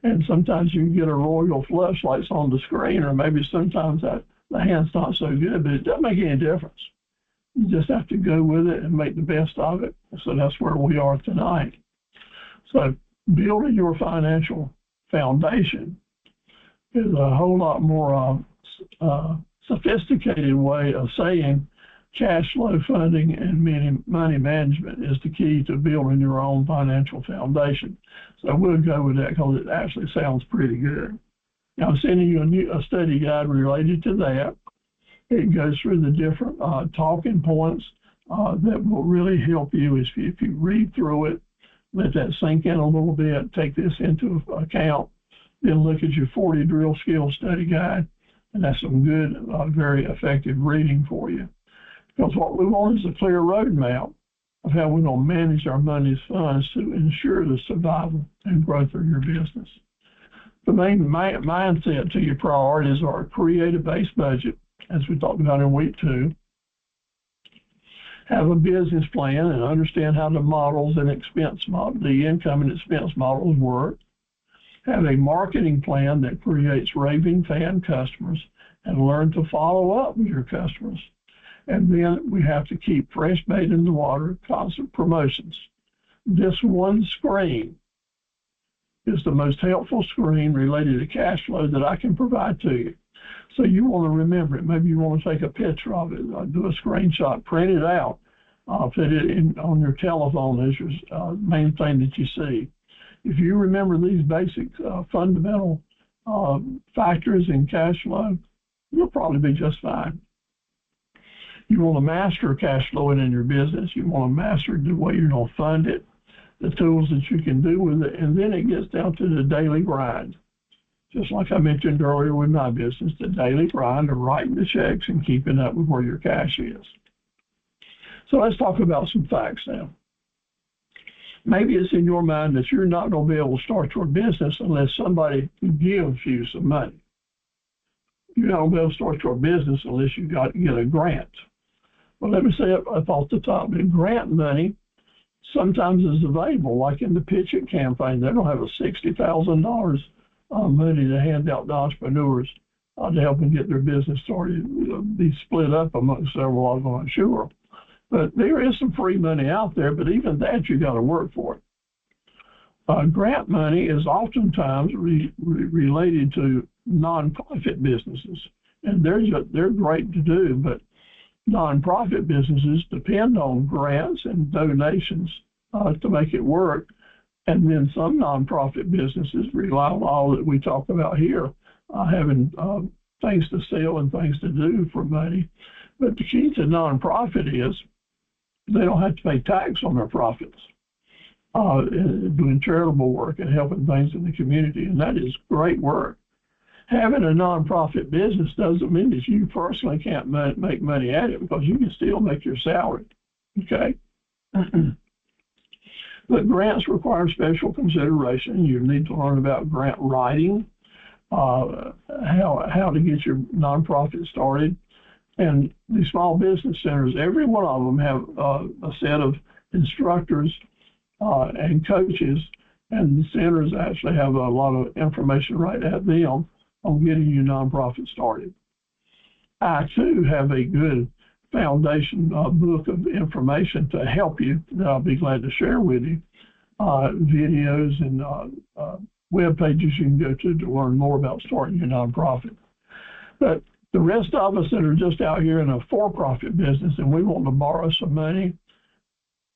Speaker 1: And sometimes you can get a royal flush like it's on the screen, or maybe sometimes the hand's not so good, but it doesn't make any difference. You just have to go with it and make the best of it. So that's where we are tonight. So building your financial foundation is a whole lot more sophisticated way of saying cash flow funding and money management is the key to building your own financial foundation. So we'll go with that because it actually sounds pretty good. Now, I'm sending you a study guide related to that. It goes through the different talking points that will really help you if you read through it, let that sink in a little bit, take this into account, then look at your 40 drill skill study guide, and that's some good, very effective reading for you. Because what we want is a clear roadmap of how we're going to manage our money's funds to ensure the survival and growth of your business. The main mindset to your priorities are create a base budget, as we talked about in week 2, have a business plan and understand how the models and the income and expense models work, have a marketing plan that creates raving fan customers, and learn to follow up with your customers. And then we have to keep fresh bait in the water, constant promotions. This one screen is the most helpful screen related to cash flow that I can provide to you. So you want to remember it. Maybe you want to take a picture of it, do a screenshot, print it out, put it in on your telephone as your main thing that you see. If you remember these basic fundamental factors in cash flow, you'll probably be just fine. You want to master cash flowing in your business. You want to master the way you're going to fund it, the tools that you can do with it, and then it gets down to the daily grind. Just like I mentioned earlier with my business, the daily grind of writing the checks and keeping up with where your cash is. So let's talk about some facts now. Maybe it's in your mind that you're not going to be able to start your business unless somebody gives you some money. You're not going to be able to start your business unless you get a grant. Well, let me say up off the top, the grant money sometimes is available, like in the Pitch It campaign. They don't have a $60,000 money to hand out to entrepreneurs to help them get their business started. It'll be split up among several of them, I'm sure. But there is some free money out there, but even that you got to work for it. Grant money is oftentimes related to nonprofit businesses, and they're great to do, but nonprofit businesses depend on grants and donations to make it work. And then some nonprofit businesses rely on all that we talk about here, having things to sell and things to do for money. But the key to nonprofit is they don't have to pay tax on their profits, doing charitable work and helping things in the community, and that is great work. Having a nonprofit business doesn't mean that you personally can't make money at it, because you can still make your salary, okay? But grants require special consideration. You need to learn about grant writing, how to get your nonprofit started. And the small business centers, every one of them have a set of instructors and coaches, and the centers actually have a lot of information right at them on getting your nonprofit started. I, too, have a good foundation book of information to help you that I'll be glad to share with you, videos and web pages you can go to learn more about starting your nonprofit. But the rest of us that are just out here in a for-profit business and we want to borrow some money,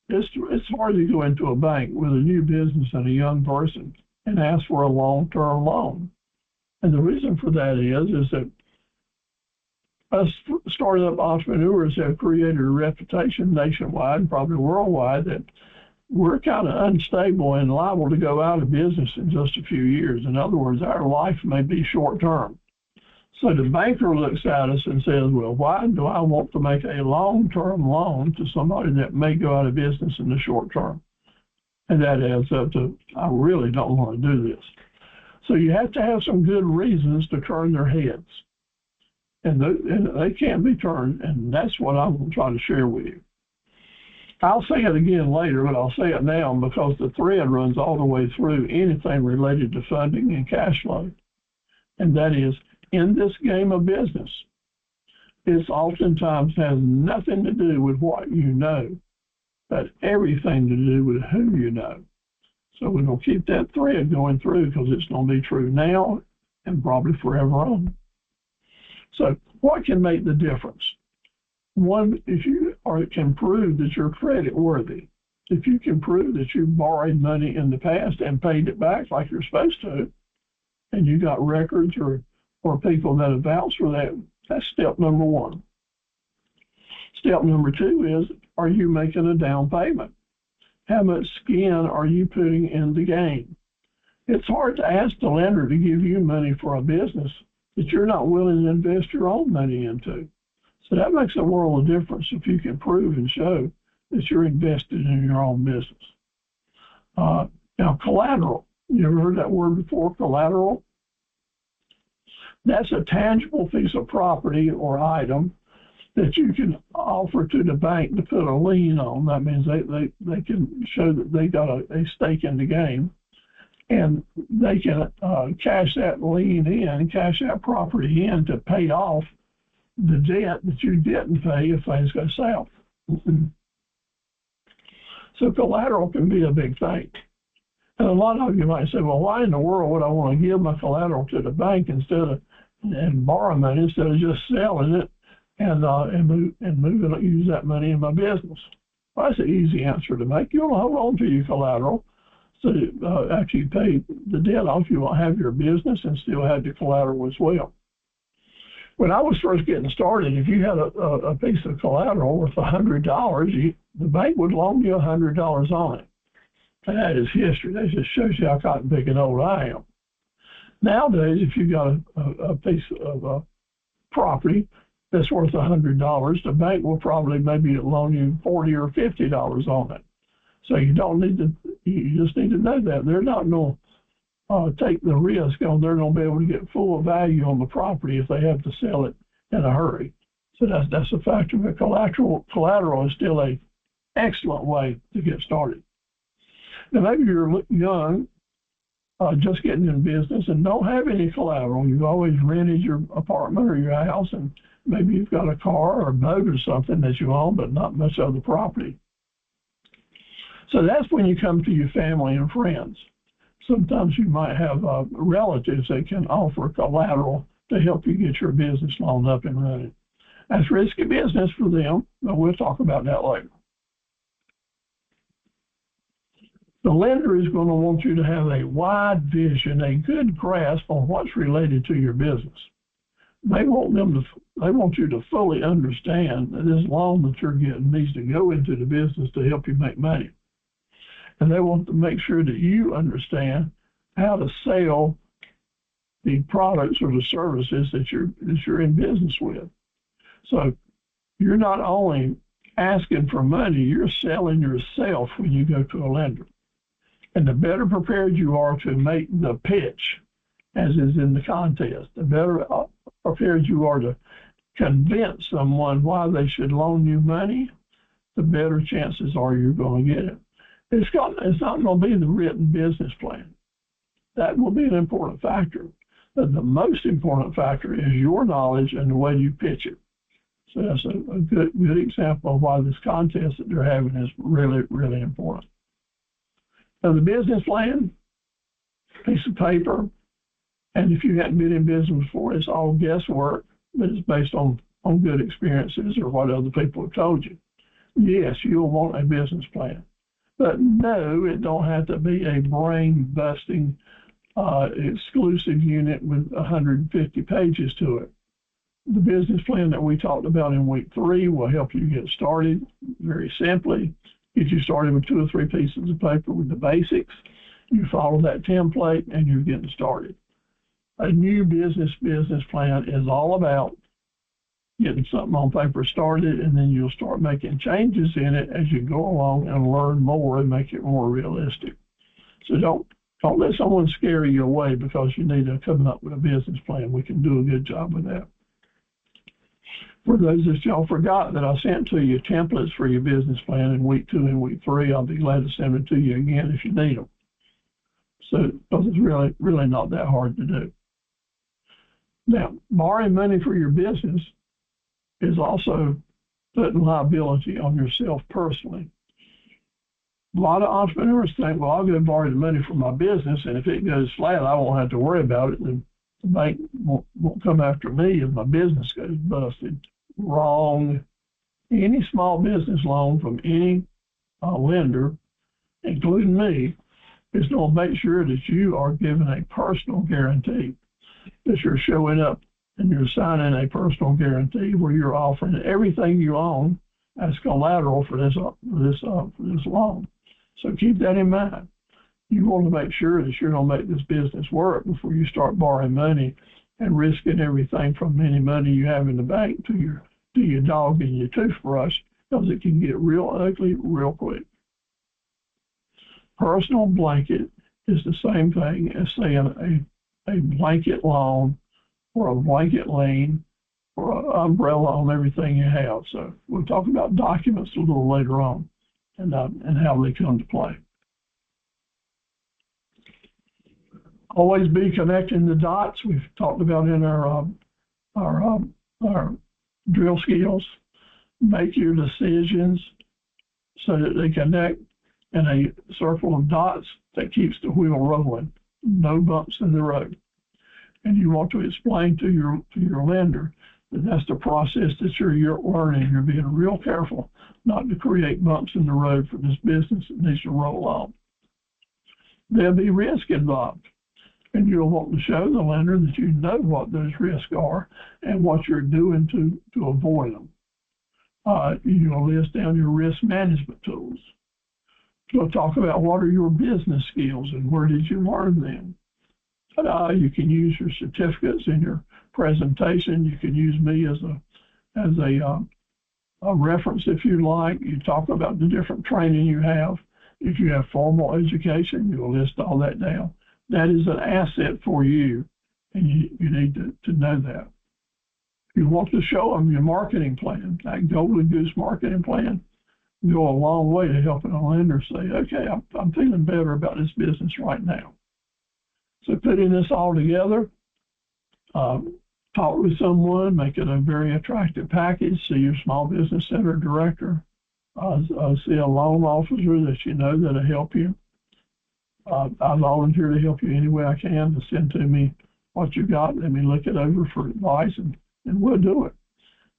Speaker 1: it's hard to go into a bank with a new business and a young person and ask for a long-term loan. And the reason for that is that us startup entrepreneurs have created a reputation nationwide and probably worldwide that we're kind of unstable and liable to go out of business in just a few years. In other words, our life may be short-term. So the banker looks at us and says, well, why do I want to make a long-term loan to somebody that may go out of business in the short term? And that adds up to, I really don't want to do this. So you have to have some good reasons to turn their heads. And they can't be turned, and that's what I'm going to try to share with you. I'll say it again later, but I'll say it now because the thread runs all the way through anything related to funding and cash flow. And that is, in this game of business, it oftentimes has nothing to do with what you know, but everything to do with who you know. So we're going to keep that thread going through because it's going to be true now and probably forever on. So what can make the difference? One, if you can prove that you're credit worthy, if you can prove that you borrowed money in the past and paid it back like you're supposed to, and you got records or people that have vouched for that, that's step number one. Step number two is, are you making a down payment? How much skin are you putting in the game? It's hard to ask the lender to give you money for a business that you're not willing to invest your own money into. So that makes a world of difference if you can prove and show that you're invested in your own business. Now, collateral. You ever heard that word before, collateral? That's a tangible piece of property or item that you can offer to the bank to put a lien on. That means they can show that they got a stake in the game, and they can cash that lien in, cash that property in to pay off the debt that you didn't pay if things go south. So collateral can be a big thing. And a lot of you might say, well, why in the world would I want to give my collateral to the bank and borrow money instead of just selling it and use that money in my business? Well, that's an easy answer to make. You want to hold on to your collateral so that after you pay the debt off, you will have your business and still have your collateral as well. When I was first getting started, if you had a piece of collateral worth $100, the bank would loan you $100 on it. And that is history. That just shows you how cotton picking old I am. Nowadays, if you got a piece of property that's worth $100, the bank will probably maybe loan you $40 or $50 on it. So you just need to know that they're not going to take the risk on. They're going to be able to get full value on the property if they have to sell it in a hurry. So that's a factor. But collateral is still an excellent way to get started. Now, maybe you're young, just getting in business and don't have any collateral. You've always rented your apartment or your house, and maybe you've got a car or a boat or something that you own, but not much other property. So that's when you come to your family and friends. Sometimes you might have relatives that can offer collateral to help you get your business loan up and running. That's risky business for them, but we'll talk about that later. The lender is going to want you to have a wide vision, a good grasp on what's related to your business. They want you to fully understand that this loan that you're getting needs to go into the business to help you make money. And they want to make sure that you understand how to sell the products or the services that you're in business with. So you're not only asking for money, you're selling yourself when you go to a lender. And the better prepared you are to make the pitch, as is in the contest, the better prepared you are to convince someone why they should loan you money, the better chances are you're going to get it. It's not going to be the written business plan. That will be an important factor. But the most important factor is your knowledge and the way you pitch it. So that's a good example of why this contest that they're having is really, really important. Now, the business plan, piece of paper, and if you hadn't been in business before, it's all guesswork, but it's based on good experiences or what other people have told you. Yes, you'll want a business plan. But no, it don't have to be a brain-busting exclusive unit with 150 pages to it. The business plan that we talked about in week 3 will help you get started very simply. Get you started with 2 or 3 pieces of paper with the basics. You follow that template and you're getting started. A new business plan is all about getting something on paper started, and then you'll start making changes in it as you go along and learn more and make it more realistic. So don't let someone scare you away because you need to come up with a business plan. We can do a good job with that. For those that y'all forgot that I sent to you templates for your business plan in week 2 and week 3, I'll be glad to send them to you again if you need them. So because it's really, really not that hard to do. Now, borrowing money for your business is also putting liability on yourself personally. A lot of entrepreneurs think, well, I'll go borrow the money for my business, and if it goes flat, I won't have to worry about it, and the bank won't come after me if my business goes busted. Wrong. Any small business loan from any lender, including me, is going to make sure that you are given a personal guarantee, that you're showing up and you're signing a personal guarantee where you're offering everything you own as collateral for this loan. So keep that in mind. You want to make sure that you're going to make this business work before you start borrowing money and risking everything from any money you have in the bank to your dog and your toothbrush, because it can get real ugly real quick. Personal blanket is the same thing as saying a blanket loan or a blanket lien or an umbrella on everything you have. So we'll talk about documents a little later on and how they come to play. Always be connecting the dots. We've talked about in our drill skills. Make your decisions so that they connect in a circle of dots that keeps the wheel rolling. No bumps in the road. And you want to explain to your lender that that's the process that you're learning. You're being real careful not to create bumps in the road for this business that needs to roll on. There'll be risk involved, and you'll want to show the lender that you know what those risks are and what you're doing to avoid them. You'll list down your risk management tools. You'll talk about what are your business skills and where did you learn them. You can use your certificates in your presentation. You can use me as a reference if you like. You talk about the different training you have. If you have formal education, you'll list all that down. That is an asset for you, and you need to know that. You want to show them your marketing plan. That Golden Goose marketing plan go a long way to helping a lender say, okay, I'm feeling better about this business right now. So putting this all together, talk with someone, make it a very attractive package. See your small business center director. See a loan officer that you know that'll help you. I volunteer to help you any way I can to send to me what you got. Let me look it over for advice, and we'll do it.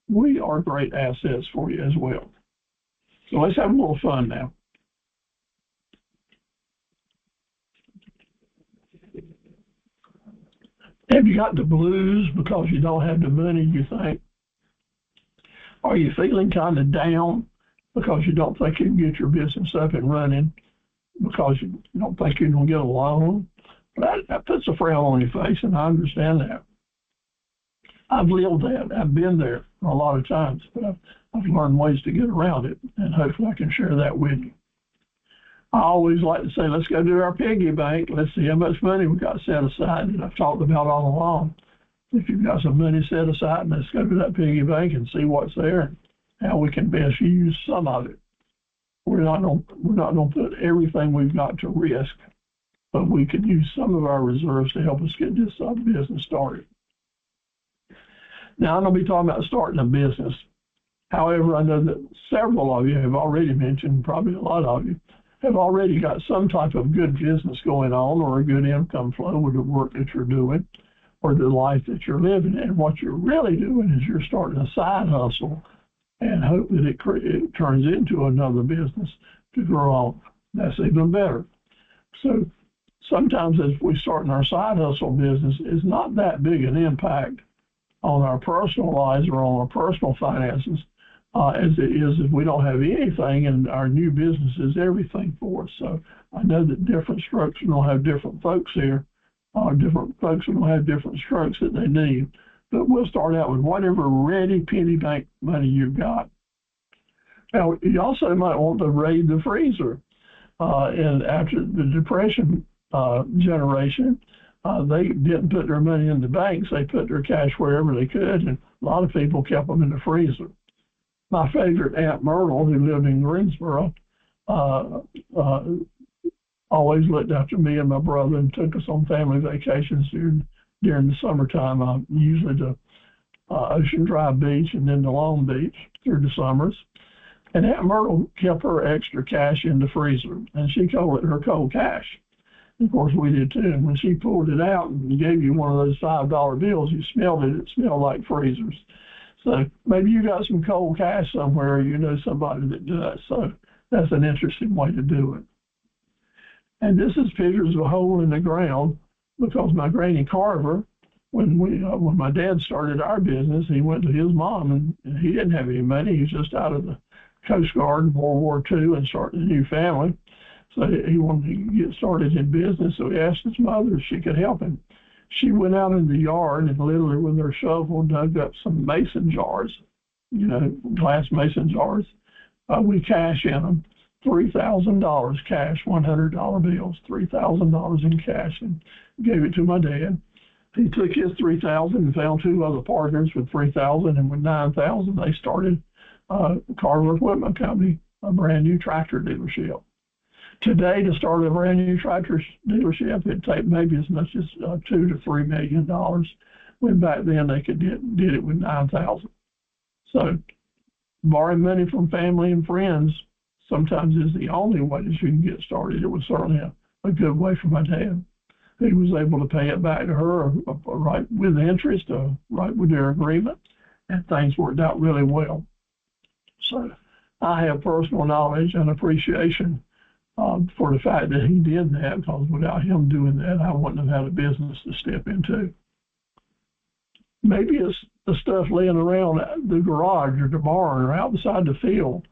Speaker 1: We are great assets for you as well. So let's have a little fun now. Have you got the blues because you don't have the money, you think? Are you feeling kind of down because you don't think you can get your business up and running, because you don't think you're going to get a loan? That puts a frown on your face, and I understand that. I've lived that. I've been there a lot of times, but I've learned ways to get around it, and hopefully I can share that with you. I always like to say, let's go to our piggy bank. Let's see how much money we got set aside that I've talked about all along. If you've got some money set aside, let's go to that piggy bank and see what's there and how we can best use some of it. We're not going to put everything we've got to risk, but we can use some of our reserves to help us get this business started. Now, I'm going to be talking about starting a business. However, I know that several of you have already mentioned, probably a lot of you, have already got some type of good business going on or a good income flow with the work that you're doing or the life that you're living. And what you're really doing is you're starting a side hustle and hope that it turns into another business to grow on. That's even better. So sometimes as we start in our side hustle business, it's not that big an impact on our personal lives or on our personal finances as it is if we don't have anything, and our new business is everything for us. So I know that different strokes are going to have different folks here. Different folks are going to have different strokes that they need. But we'll start out with whatever ready penny bank money you've got. Now, you also might want to raid the freezer. And after the Depression generation, they didn't put their money in the banks. They put their cash wherever they could, and a lot of people kept them in the freezer. My favorite Aunt Myrtle, who lived in Greensboro, always looked after me and my brother and took us on family vacations during the summertime, usually to Ocean Drive Beach and then to Long Beach through the summers. And Aunt Myrtle kept her extra cash in the freezer, and she called it her cold cash. Of course, we did too. And when she pulled it out and gave you one of those $5 bills, you smelled it. It smelled like freezers. So maybe you got some cold cash somewhere, or you know somebody that does. So that's an interesting way to do it. And this is pictures of a hole in the ground because my granny Carver, when my dad started our business, he went to his mom and he didn't have any money. He was just out of the Coast Guard in World War II and starting a new family. So he wanted to get started in business. So he asked his mother if she could help him. She went out in the yard and literally with her shovel dug up some mason jars, glass mason jars. We cash in them, $3,000 cash, $100 bills, $3,000 in cash, and gave it to my dad. He took his $3,000 and found two other partners with $3,000, and with $9,000 they started Carver Equipment Company, a brand new tractor dealership. Today, to start a brand new tractor dealership, it'd take maybe as much as $2 to $3 million. When back then they could did it with $9,000. So borrowing money from family and friends sometimes is the only way that you can get started. It was certainly a good way for my dad. He was able to pay it back to her right with interest, right with their agreement, and things worked out really well. So I have personal knowledge and appreciation for the fact that he did that, because without him doing that, I wouldn't have had a business to step into. Maybe it's the stuff laying around the garage or the barn or outside the field.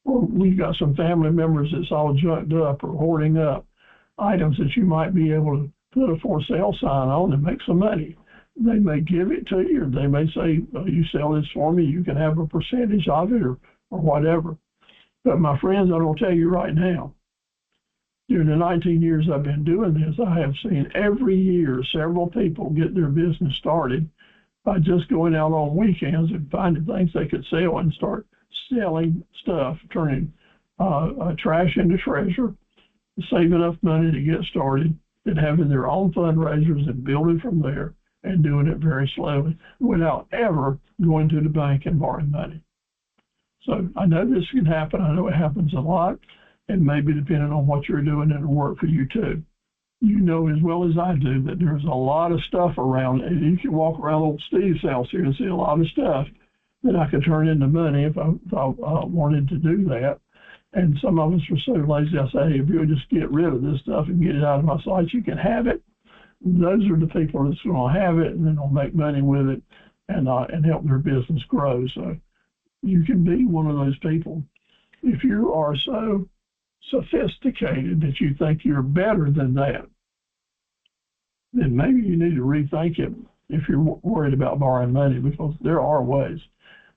Speaker 1: Or we've got some family members that's all junked up or hoarding up items that you might be able to put a for sale sign on and make some money. They may give it to you, or they may say, you sell this for me, you can have a percentage of it or whatever. But my friends, I'm going to tell you right now, during the 19 years I've been doing this, I have seen every year several people get their business started by just going out on weekends and finding things they could sell and start selling stuff, turning trash into treasure, save enough money to get started, and having their own fundraisers and building from there and doing it very slowly without ever going to the bank and borrowing money. So I know this can happen. I know it happens a lot, and maybe depending on what you're doing, it'll work for you too. You know as well as I do that there's a lot of stuff around, and you can walk around old Steve's house here and see a lot of stuff that I could turn into money if I wanted to do that. And some of us are so lazy, I say, hey, if you'll just get rid of this stuff and get it out of my sight, you can have it. Those are the people that's going to have it, and then they'll make money with it and help their business grow. So you can be one of those people. If you are so sophisticated that you think you're better than that, then maybe you need to rethink it if you're worried about borrowing money, because there are ways.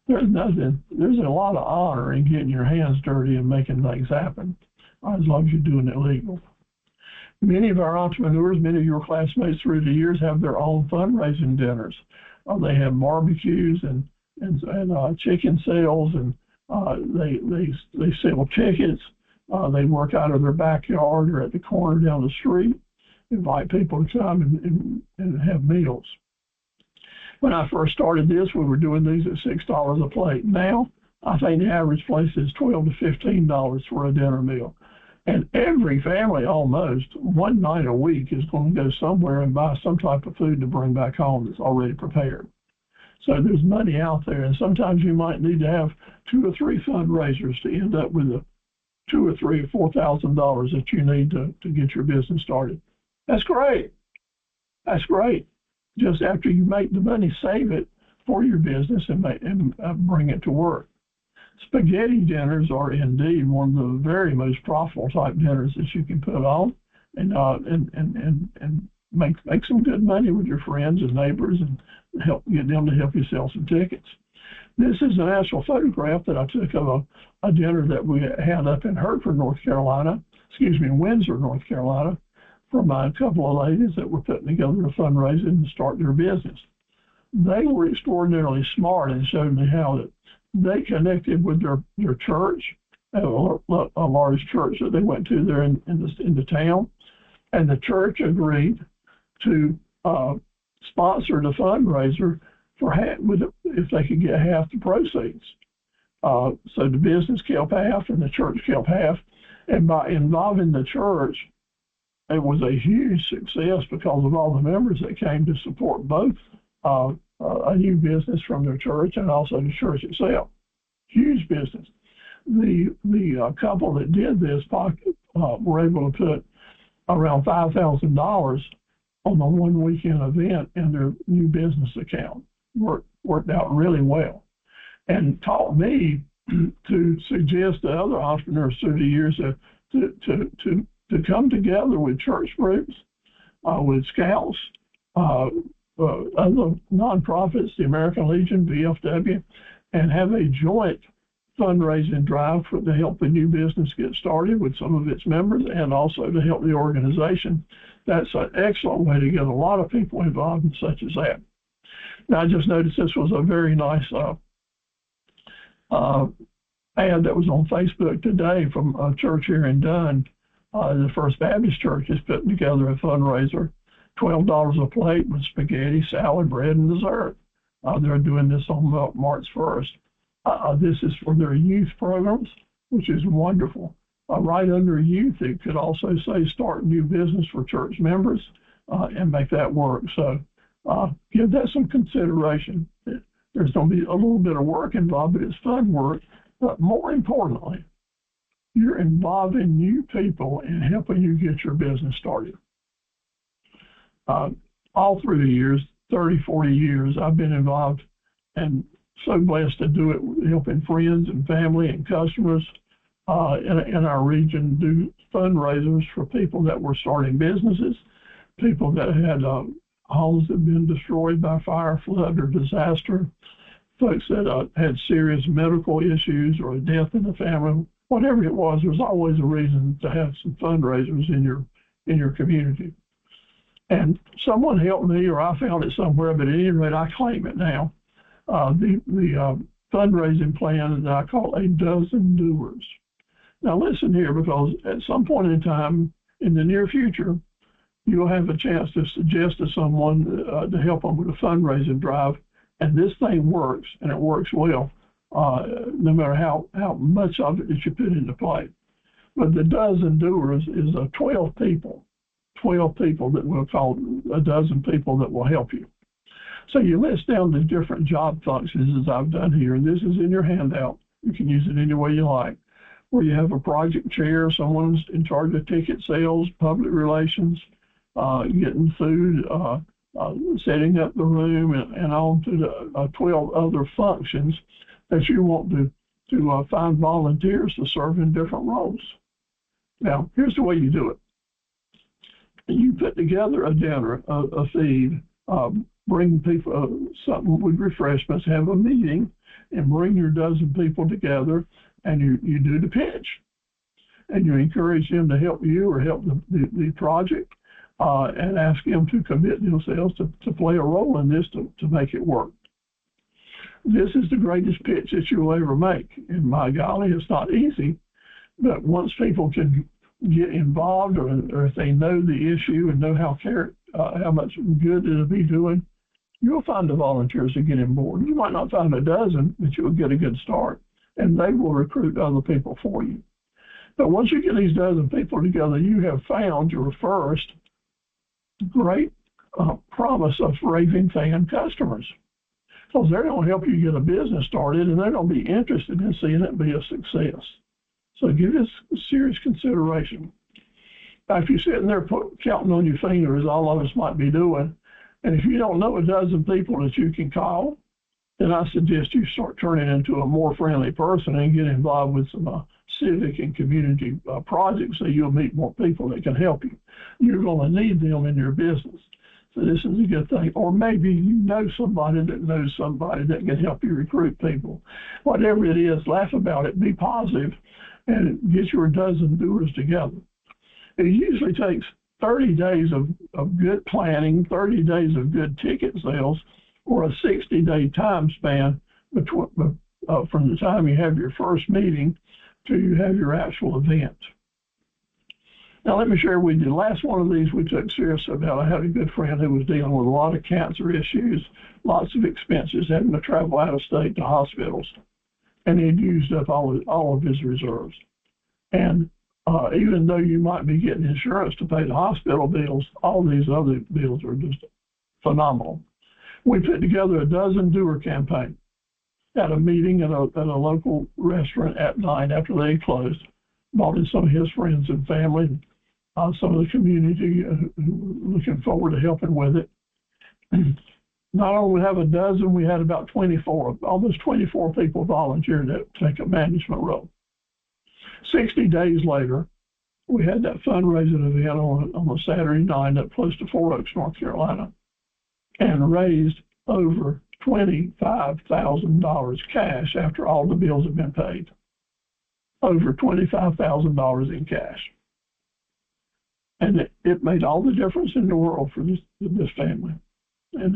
Speaker 1: There's a lot of honor in getting your hands dirty and making things happen, as long as you're doing it legal. Many of our entrepreneurs, many of your classmates through the years have their own fundraising dinners. They have barbecues and chicken sales, and they sell tickets. They work out of their backyard or at the corner down the street, invite people to come and have meals. When I first started this, we were doing these at $6 a plate. Now, I think the average place is $12 to $15 for a dinner meal. And every family, almost, one night a week is going to go somewhere and buy some type of food to bring back home that's already prepared. So there's money out there, and sometimes you might need to have 2 or 3 fundraisers to end up with the $2,000 or $3,000 or $4,000 that you need to get your business started. That's great. That's great. Just after you make the money, save it for your business and bring it to work. Spaghetti dinners are indeed one of the very most profitable type dinners that you can put on, and make some good money with your friends and neighbors, and get them to help you sell some tickets. This is an actual photograph that I took of a dinner that we had up in Windsor, North Carolina, from a couple of ladies that were putting together a fundraising to start their business. They were extraordinarily smart and showed me how that they connected with their church, a large church that they went to there in the town, and the church agreed to sponsor the fundraiser if they could get half the proceeds. So the business kept half and the church kept half, and by involving the church, it was a huge success because of all the members that came to support both a new business from their church and also the church itself. Huge business. The couple that did this were able to put around $5,000 on the one weekend event in their new business account. Worked out really well, and taught me to suggest to other entrepreneurs through the years to come together with church groups, with scouts, other nonprofits, the American Legion, VFW, and have a joint fundraising drive to help the new business get started with some of its members, and also to help the organization. That's an excellent way to get a lot of people involved in such as that. Now, I just noticed this was a very nice ad that was on Facebook today from a church here in Dunn. The First Baptist Church is putting together a fundraiser, $12 a plate with spaghetti, salad, bread, and dessert. They're doing this on March 1st. This is for their youth programs, which is wonderful. Right under youth, it could also say start new business for church members and make that work. So give that some consideration. There's going to be a little bit of work involved, but it's fun work. But more importantly, you're involving new people in helping you get your business started. All through the years, 30, 40 years, I've been involved and so blessed to do it, helping friends and family and customers in our region do fundraisers for people that were starting businesses, people that had homes that had been destroyed by fire, flood, or disaster, folks that had serious medical issues or a death in the family. Whatever it was, there's always a reason to have some fundraisers in your community. And someone helped me, or I found it somewhere, but at any rate, I claim it now. The fundraising plan that I call a dozen doers. Now listen here, because at some point in time in the near future, you'll have a chance to suggest to someone to help them with a fundraising drive, and this thing works, and it works well, no matter how much of it that you put into play. But the dozen doers is 12 people that we'll call a dozen people that will help you. So you list down the different job functions as I've done here, and this is in your handout. You can use it any way you like, where you have a project chair, someone's in charge of ticket sales, public relations, getting food, setting up the room, and on to the 12 other functions that you want to find volunteers to serve in different roles. Now, here's the way you do it. You put together a dinner, a feed, bring people something with refreshments, have a meeting, and bring your dozen people together, and you do the pitch. And you encourage them to help you or help the project, and ask them to commit themselves to play a role in this to make it work. This is the greatest pitch that you'll ever make. And my golly, it's not easy, but once people can get involved, or if they know the issue and know how much good it'll be doing, you'll find the volunteers to get on board. You might not find a dozen, but you'll get a good start, and they will recruit other people for you. But once you get these dozen people together, you have found your first great promise of raving fan customers, because they're going to help you get a business started, and they're going to be interested in seeing it be a success. So give this serious consideration. Now, if you're sitting there counting on your fingers, all of us might be doing, and if you don't know a dozen people that you can call, then I suggest you start turning into a more friendly person and get involved with some civic and community projects, so you'll meet more people that can help you. You're going to need them in your business. So this is a good thing. Or maybe you know somebody that knows somebody that can help you recruit people. Whatever it is, laugh about it, be positive, and get your dozen doers together. It usually takes 30 days of good planning, 30 days of good ticket sales, or a 60-day time span from the time you have your first meeting to you have your actual event. Now, let me share with you, the last one of these we took seriously about. I had a good friend who was dealing with a lot of cancer issues, lots of expenses, having to travel out of state to hospitals, and he'd used up all of his reserves. And even though you might be getting insurance to pay the hospital bills, all these other bills are just phenomenal. We put together a dozen doer campaign at a meeting at a local restaurant at night after they closed. brought in some of his friends and family, some of the community who were looking forward to helping with it. Not only have a dozen, we had about 24, almost 24 people volunteered to take a management role. 60 days later, we had that fundraising event on a Saturday night up close to 4 Oaks, North Carolina, and raised over $25,000 cash after all the bills have been paid. Over $25,000 in cash. And it made all the difference in the world for this family. And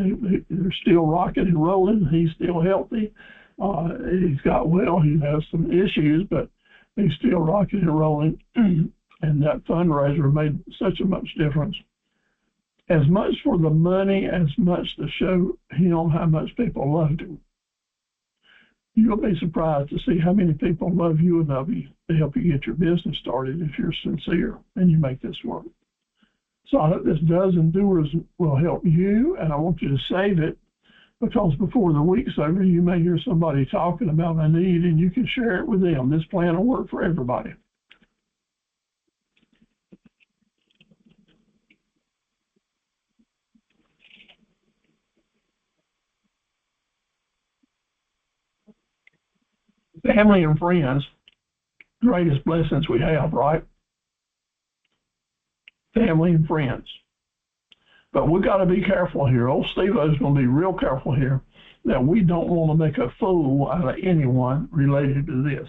Speaker 1: they're still rocking and rolling. He's still healthy. He's got well. He has some issues, but he's still rocking and rolling. And that fundraiser made such a much difference. As much for the money, as much to show him how much people loved him. You'll be surprised to see how many people love you enough to help you get your business started if you're sincere and you make this work. So I hope this dozen doers will help you, and I want you to save it, because before the week's over, you may hear somebody talking about a need and you can share it with them. This plan will work for everybody. Family and friends, greatest blessings we have, right? Family and friends. But we got to be careful here. Old Steve-O's going to be real careful here that we don't want to make a fool out of anyone related to this.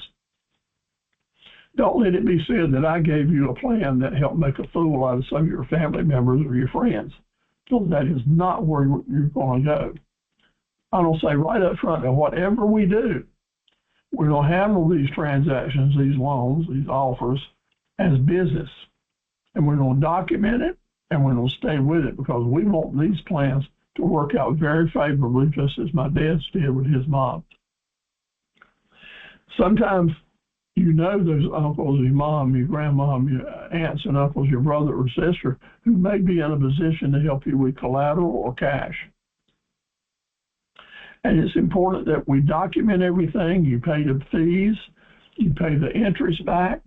Speaker 1: Don't let it be said that I gave you a plan that helped make a fool out of some of your family members or your friends. So that is not where you're going to go. I'm going to say right up front that whatever we do, we're going to handle these transactions, these loans, these offers as business. And we're going to document it, and we're going to stay with it, because we want these plans to work out very favorably, just as my dad's did with his mom. Sometimes you know those uncles, your mom, your grandmom, your aunts and uncles, your brother or sister, who may be in a position to help you with collateral or cash. And it's important that we document everything. You pay the fees, you pay the interest back,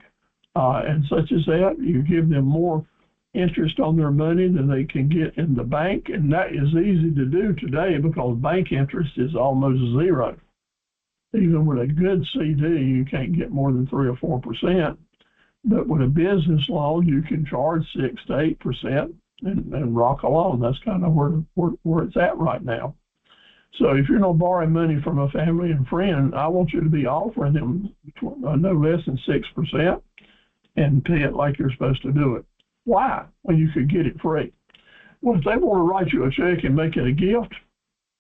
Speaker 1: and such as that. You give them more interest on their money than they can get in the bank, and that is easy to do today because bank interest is almost zero. Even with a good CD, you can't get more than 3 or 4%. But with a business loan, you can charge 6 to 8% and rock along. That's kind of where it's at right now. So if you're not borrowing money from a family and friend, I want you to be offering them no less than 6% and pay it like you're supposed to do it. Why? When you could get it free. Well, if they want to write you a check and make it a gift,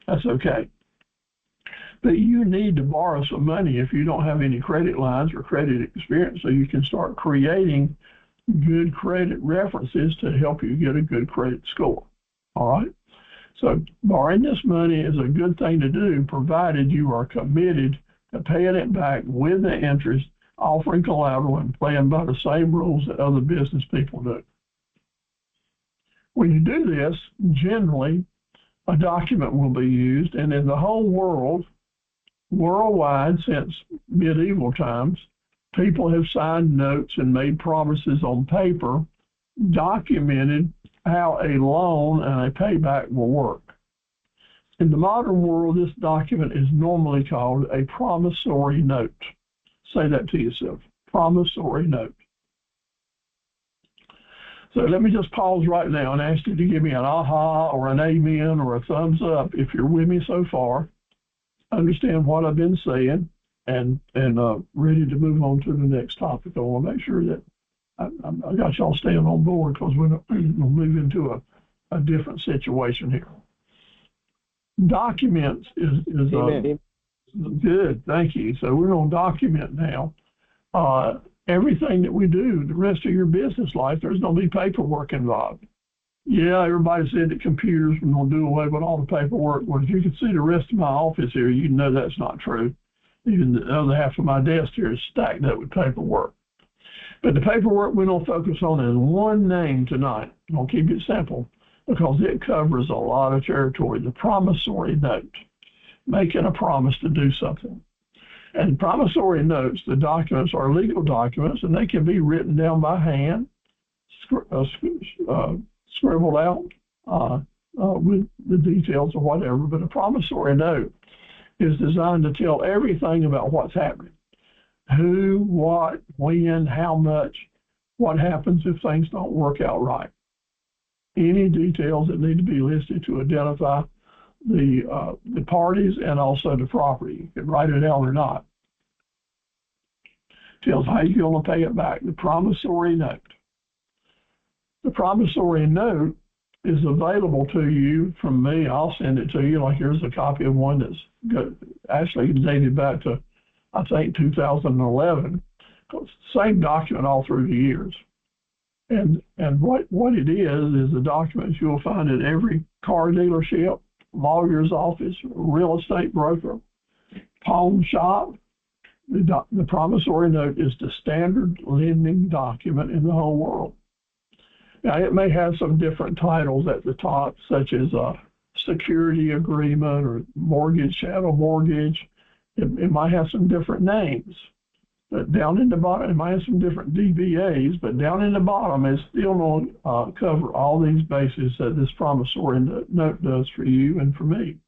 Speaker 1: that's okay. But you need to borrow some money if you don't have any credit lines or credit experience, so you can start creating good credit references to help you get a good credit score. All right? So borrowing this money is a good thing to do, provided you are committed to paying it back with the interest, offering collateral, and playing by the same rules that other business people do. When you do this, generally, a document will be used, and in the whole world, worldwide since medieval times, people have signed notes and made promises on paper, documented how a loan and a payback will work. In the modern world, this document is normally called a promissory note. Say that to yourself, promissory note. So let me just pause right now and ask you to give me an aha or an amen or a thumbs up if you're with me so far, understand what I've been saying, and ready to move on to the next topic. I want to make sure that I got y'all staying on board, because we'll move into a different situation here. Documents is good, thank you. So we're going to document now everything that we do. The rest of your business life, there's going to be paperwork involved. Yeah, everybody said that computers were going to do away with all the paperwork. Well, if you can see the rest of my office here, you know that's not true. Even the other half of my desk here is stacked up with paperwork. But the paperwork we're going to focus on is one name tonight. I'll keep it simple because it covers a lot of territory. The promissory note, making a promise to do something. And promissory notes, the documents are legal documents, and they can be written down by hand, scribbled out with the details or whatever. But a promissory note is designed to tell everything about what's happening. Who, what, when, how much, what happens if things don't work out right. Any details that need to be listed to identify the parties and also the property. You can write it down or not. Tells how you're going to pay it back. The promissory note. The promissory note is available to you from me. I'll send it to you. Like here's a copy of one that's actually dated back to, I think, 2011. Same document all through the years. And what it is the documents you'll find at every car dealership, lawyer's office, real estate broker, pawn shop. The promissory note is the standard lending document in the whole world. Now, it may have some different titles at the top, such as a security agreement or mortgage, shadow mortgage. It might have some different names. But down in the bottom, it might have some different DBAs, but down in the bottom, it's still going to cover all these bases that this promissory note does for you and for me.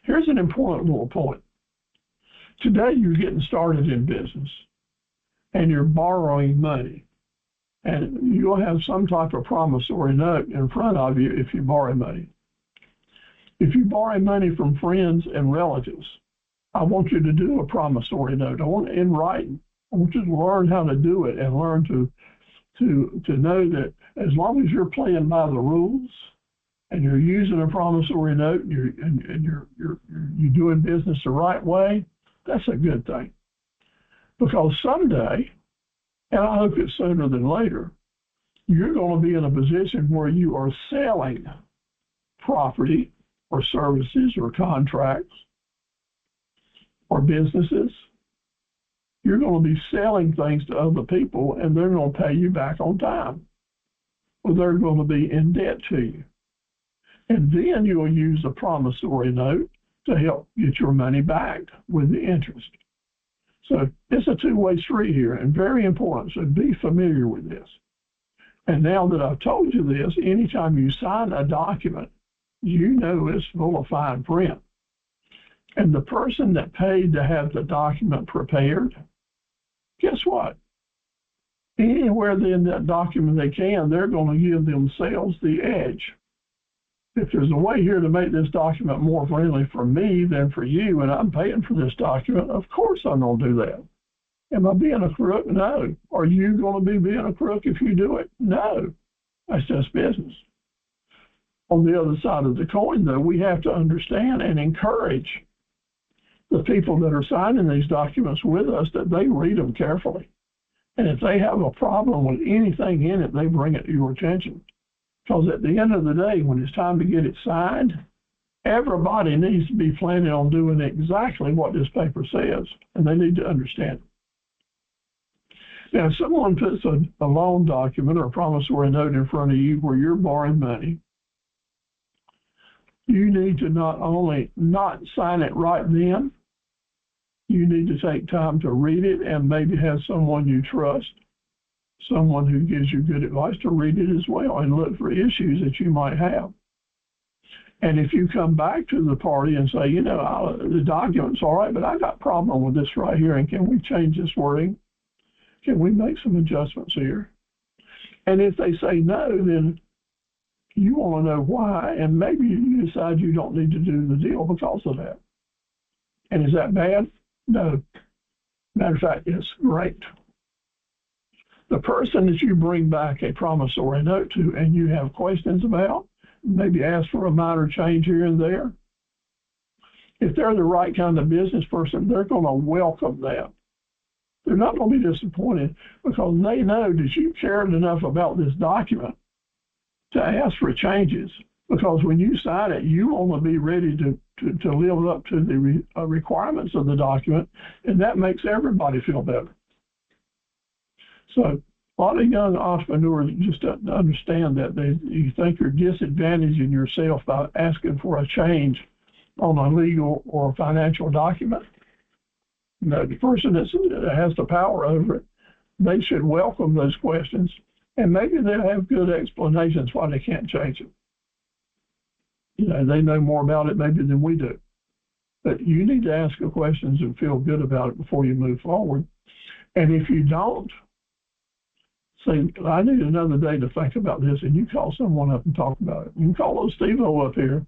Speaker 1: Here's an important little point. Today, you're getting started in business, and you're borrowing money. And you'll have some type of promissory note in front of you if you borrow money. If you borrow money from friends and relatives, I want you to do a promissory note. I want it in writing. I want you to learn how to do it and learn to know that as long as you're playing by the rules and you're using a promissory note and you're doing business the right way, that's a good thing. Because someday, and I hope it's sooner than later, you're going to be in a position where you are selling property or services or contracts or businesses. You're going to be selling things to other people, and they're going to pay you back on time. Or they're going to be in debt to you. And then you'll use a promissory note to help get your money back with the interest. So it's a two-way street here, and very important. So be familiar with this. And now that I've told you this, anytime you sign a document, you know it's full of fine print. And the person that paid to have the document prepared, guess what? Anywhere in that document they can, they're going to give themselves the edge. If there's a way here to make this document more friendly for me than for you, and I'm paying for this document, of course I'm going to do that. Am I being a crook? No. Are you going to be being a crook if you do it? No. That's just business. On the other side of the coin, though, we have to understand and encourage the people that are signing these documents with us that they read them carefully. And if they have a problem with anything in it, they bring it to your attention. Because at the end of the day, when it's time to get it signed, everybody needs to be planning on doing exactly what this paper says, and they need to understand it. Now, if someone puts a loan document or a promissory note in front of you where you're borrowing money, you need to not only not sign it right then, you need to take time to read it and maybe have someone you trust, someone who gives you good advice, to read it as well and look for issues that you might have. And if you come back to the party and say, you know, the document's all right, but I got a problem with this right here, and can we change this wording? Can we make some adjustments here? And if they say no, then you want to know why, and maybe you decide you don't need to do the deal because of that. And is that bad? No. Matter of fact, it's great. The person that you bring back a promissory note to and you have questions about, maybe ask for a minor change here and there, if they're the right kind of business person, they're going to welcome that. They're not going to be disappointed because they know that you cared enough about this document to ask for changes, because when you sign it, you want to be ready to live up to the requirements of the document, and that makes everybody feel better. So a lot of young entrepreneurs just don't understand that. You think you're disadvantaging yourself by asking for a change on a legal or financial document. No, the person that has the power over it, they should welcome those questions, and maybe they'll have good explanations why they can't change it. They know more about it maybe than we do. But you need to ask the questions and feel good about it before you move forward. And if you don't, say, I need another day to think about this, and you call someone up and talk about it. You can call old Steve-O up here.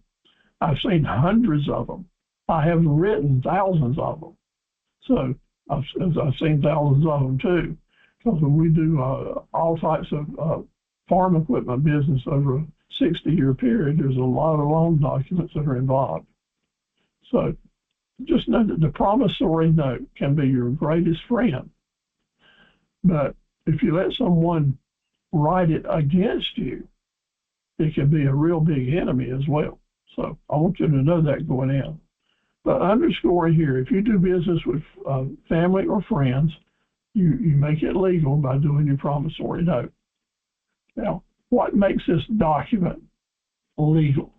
Speaker 1: I've seen hundreds of them. I have written thousands of them. So I've seen thousands of them too. Because when we do all types of farm equipment business over a 60-year period, there's a lot of loan documents that are involved. So just know that the promissory note can be your greatest friend. But if you let someone write it against you, it can be a real big enemy as well. So I want you to know that going in. But underscoring here, if you do business with family or friends, you make it legal by doing your promissory note. Now, what makes this document legal?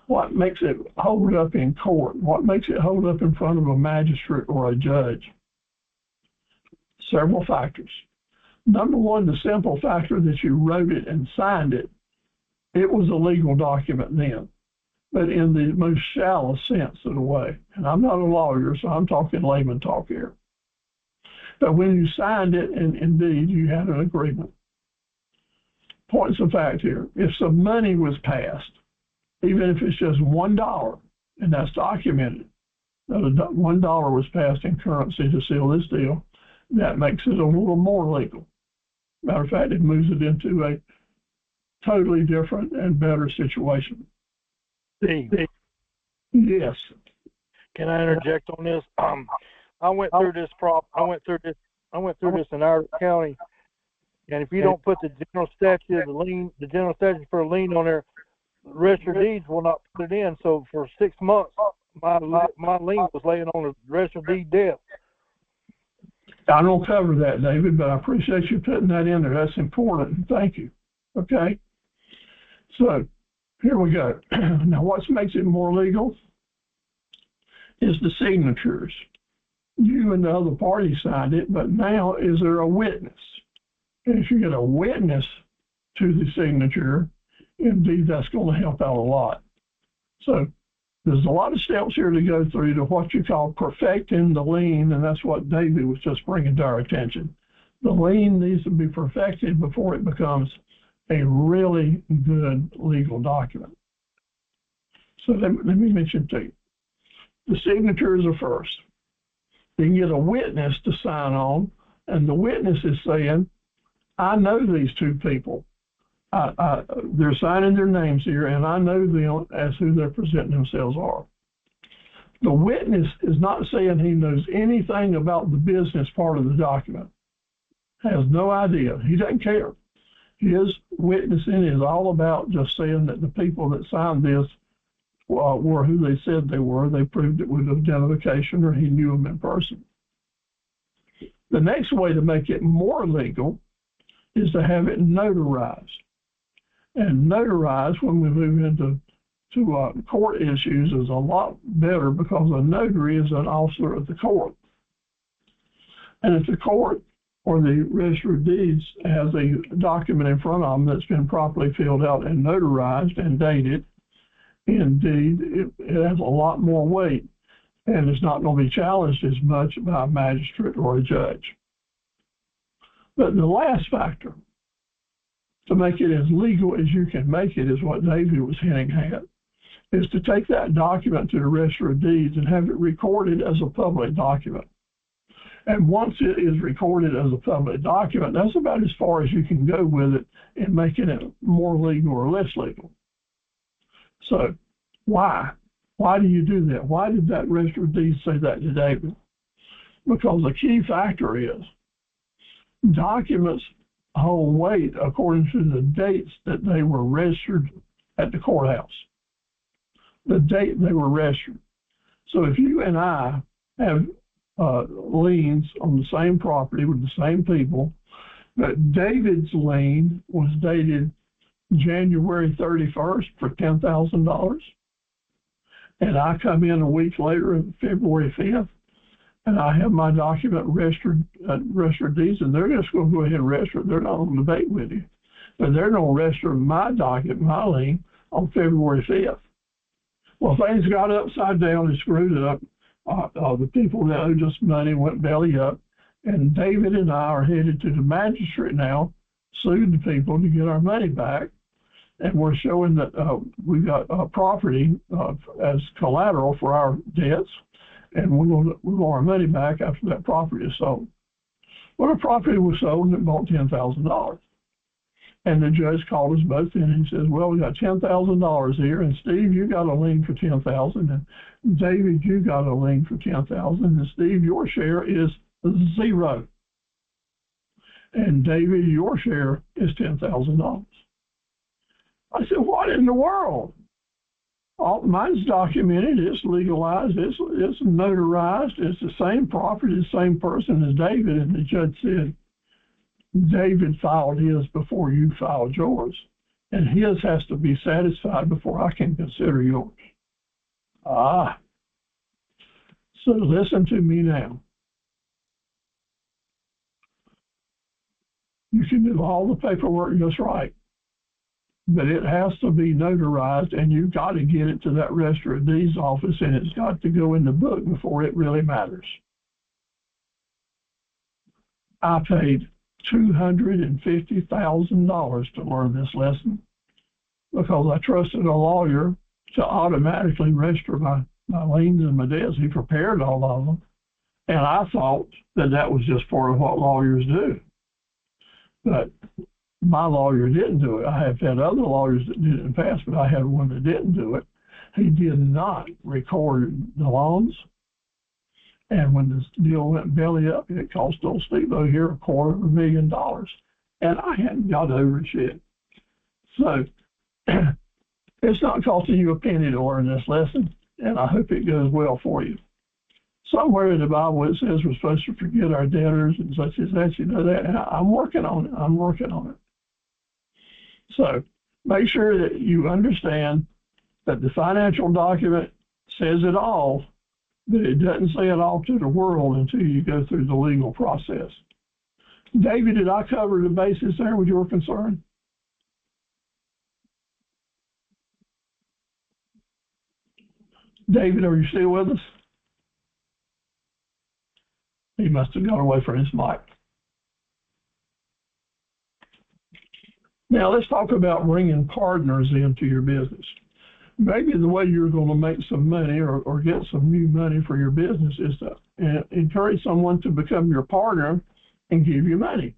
Speaker 1: What makes it hold up in court? What makes it hold up in front of a magistrate or a judge? Several factors. Number one, the simple factor that you wrote it and signed it, it was a legal document then, but in the most shallow sense of the way. And I'm not a lawyer, so I'm talking layman talk here. But when you signed it, and indeed you had an agreement. Points of fact here, if some money was passed, even if it's just $1, and that's documented, that $1 was passed in currency to seal this deal, that makes it a little more legal. Matter of fact, it moves it into a totally different and better situation.
Speaker 3: Steve.
Speaker 1: Yes.
Speaker 3: Can I interject on this? I went through this in our county, and if you don't put the general statute for a lien on there, the register of deeds will not put it in. So for 6 months, my lien was laying on the register of deed debt.
Speaker 1: I don't cover that, David, but I appreciate you putting that in there. That's important. Thank you. Okay. So here we go. Now, what makes it more legal is the signatures. You and the other party signed it, but now is there a witness? And if you get a witness to the signature, indeed, that's going to help out a lot. So there's a lot of steps here to go through to what you call perfecting the lien, and that's what David was just bringing to our attention. The lien needs to be perfected before it becomes a really good legal document. So let me mention to you. The signatures are first. You can get a witness to sign on, and the witness is saying, I know these two people. They're signing their names here, and I know them as who they're presenting themselves are. The witness is not saying he knows anything about the business part of the document. Has no idea. He doesn't care. His witnessing is all about just saying that the people that signed this were who they said they were. They proved it with identification, or he knew them in person. The next way to make it more legal is to have it notarized. And notarized, when we move into court issues, is a lot better because a notary is an officer of the court. And if the court or the register of deeds has a document in front of them that's been properly filled out and notarized and dated, indeed, it has a lot more weight, and it's not going to be challenged as much by a magistrate or a judge. But the last factor to make it as legal as you can make it is what David was hinting at, is to take that document to the register of deeds and have it recorded as a public document. And once it is recorded as a public document, that's about as far as you can go with it in making it more legal or less legal. So why? Why do you do that? Why did that register of deeds say that to David? Because the key factor is documents hold weight according to the dates that they were registered at the courthouse, the date they were registered. So if you and I have liens on the same property with the same people, but David's lien was dated January 31st for $10,000, and I come in a week later, February 5th, and I have my document registered deeds, and they're just going to go ahead and register it. They're not going to debate with you. But they're going to register my document, my lien, on February 5th. Well, things got upside down and screwed up. The people that owed us money went belly up, and David and I are headed to the magistrate now, sued the people to get our money back, and we're showing that we got property as collateral for our debts, and we want our money back after that property is sold. Well, the property was sold and it bought $10,000. And the judge called us both in and he says, well, we got $10,000 here, and Steve, you got a lien for $10,000, and David, you got a lien for $10,000, and Steve, your share is $0. And David, your share is $10,000. I said, what in the world? Mine's documented, it's legalized, it's notarized, it's the same property, the same person as David. And the judge said, David filed his before you filed yours, and his has to be satisfied before I can consider yours. So listen to me now. You can do all the paperwork just right, but it has to be notarized, and you've got to get it to that Register of Deeds office, and it's got to go in the book before it really matters. I paid $250,000 to learn this lesson because I trusted a lawyer to automatically register my liens and my debts. He prepared all of them, and I thought that was just part of what lawyers do. But my lawyer didn't do it. I have had other lawyers that did it in the past, but I had one that didn't do it. He did not record the loans. And when this deal went belly up, it cost old Steve-O here $250,000. And I hadn't got over it yet. So it's not costing you a penny to learn this lesson, and I hope it goes well for you. Somewhere in the Bible it says we're supposed to forget our debtors and such as that, you know that. And I'm working on it. So make sure that you understand that the financial document says it all, but it doesn't say it all to the world until you go through the legal process. David, did I cover the basis there with your concern? David, are you still with us? He must have gone away from his mic. Now let's talk about bringing partners into your business. Maybe the way you're going to make some money or get some new money for your business is to encourage someone to become your partner and give you money.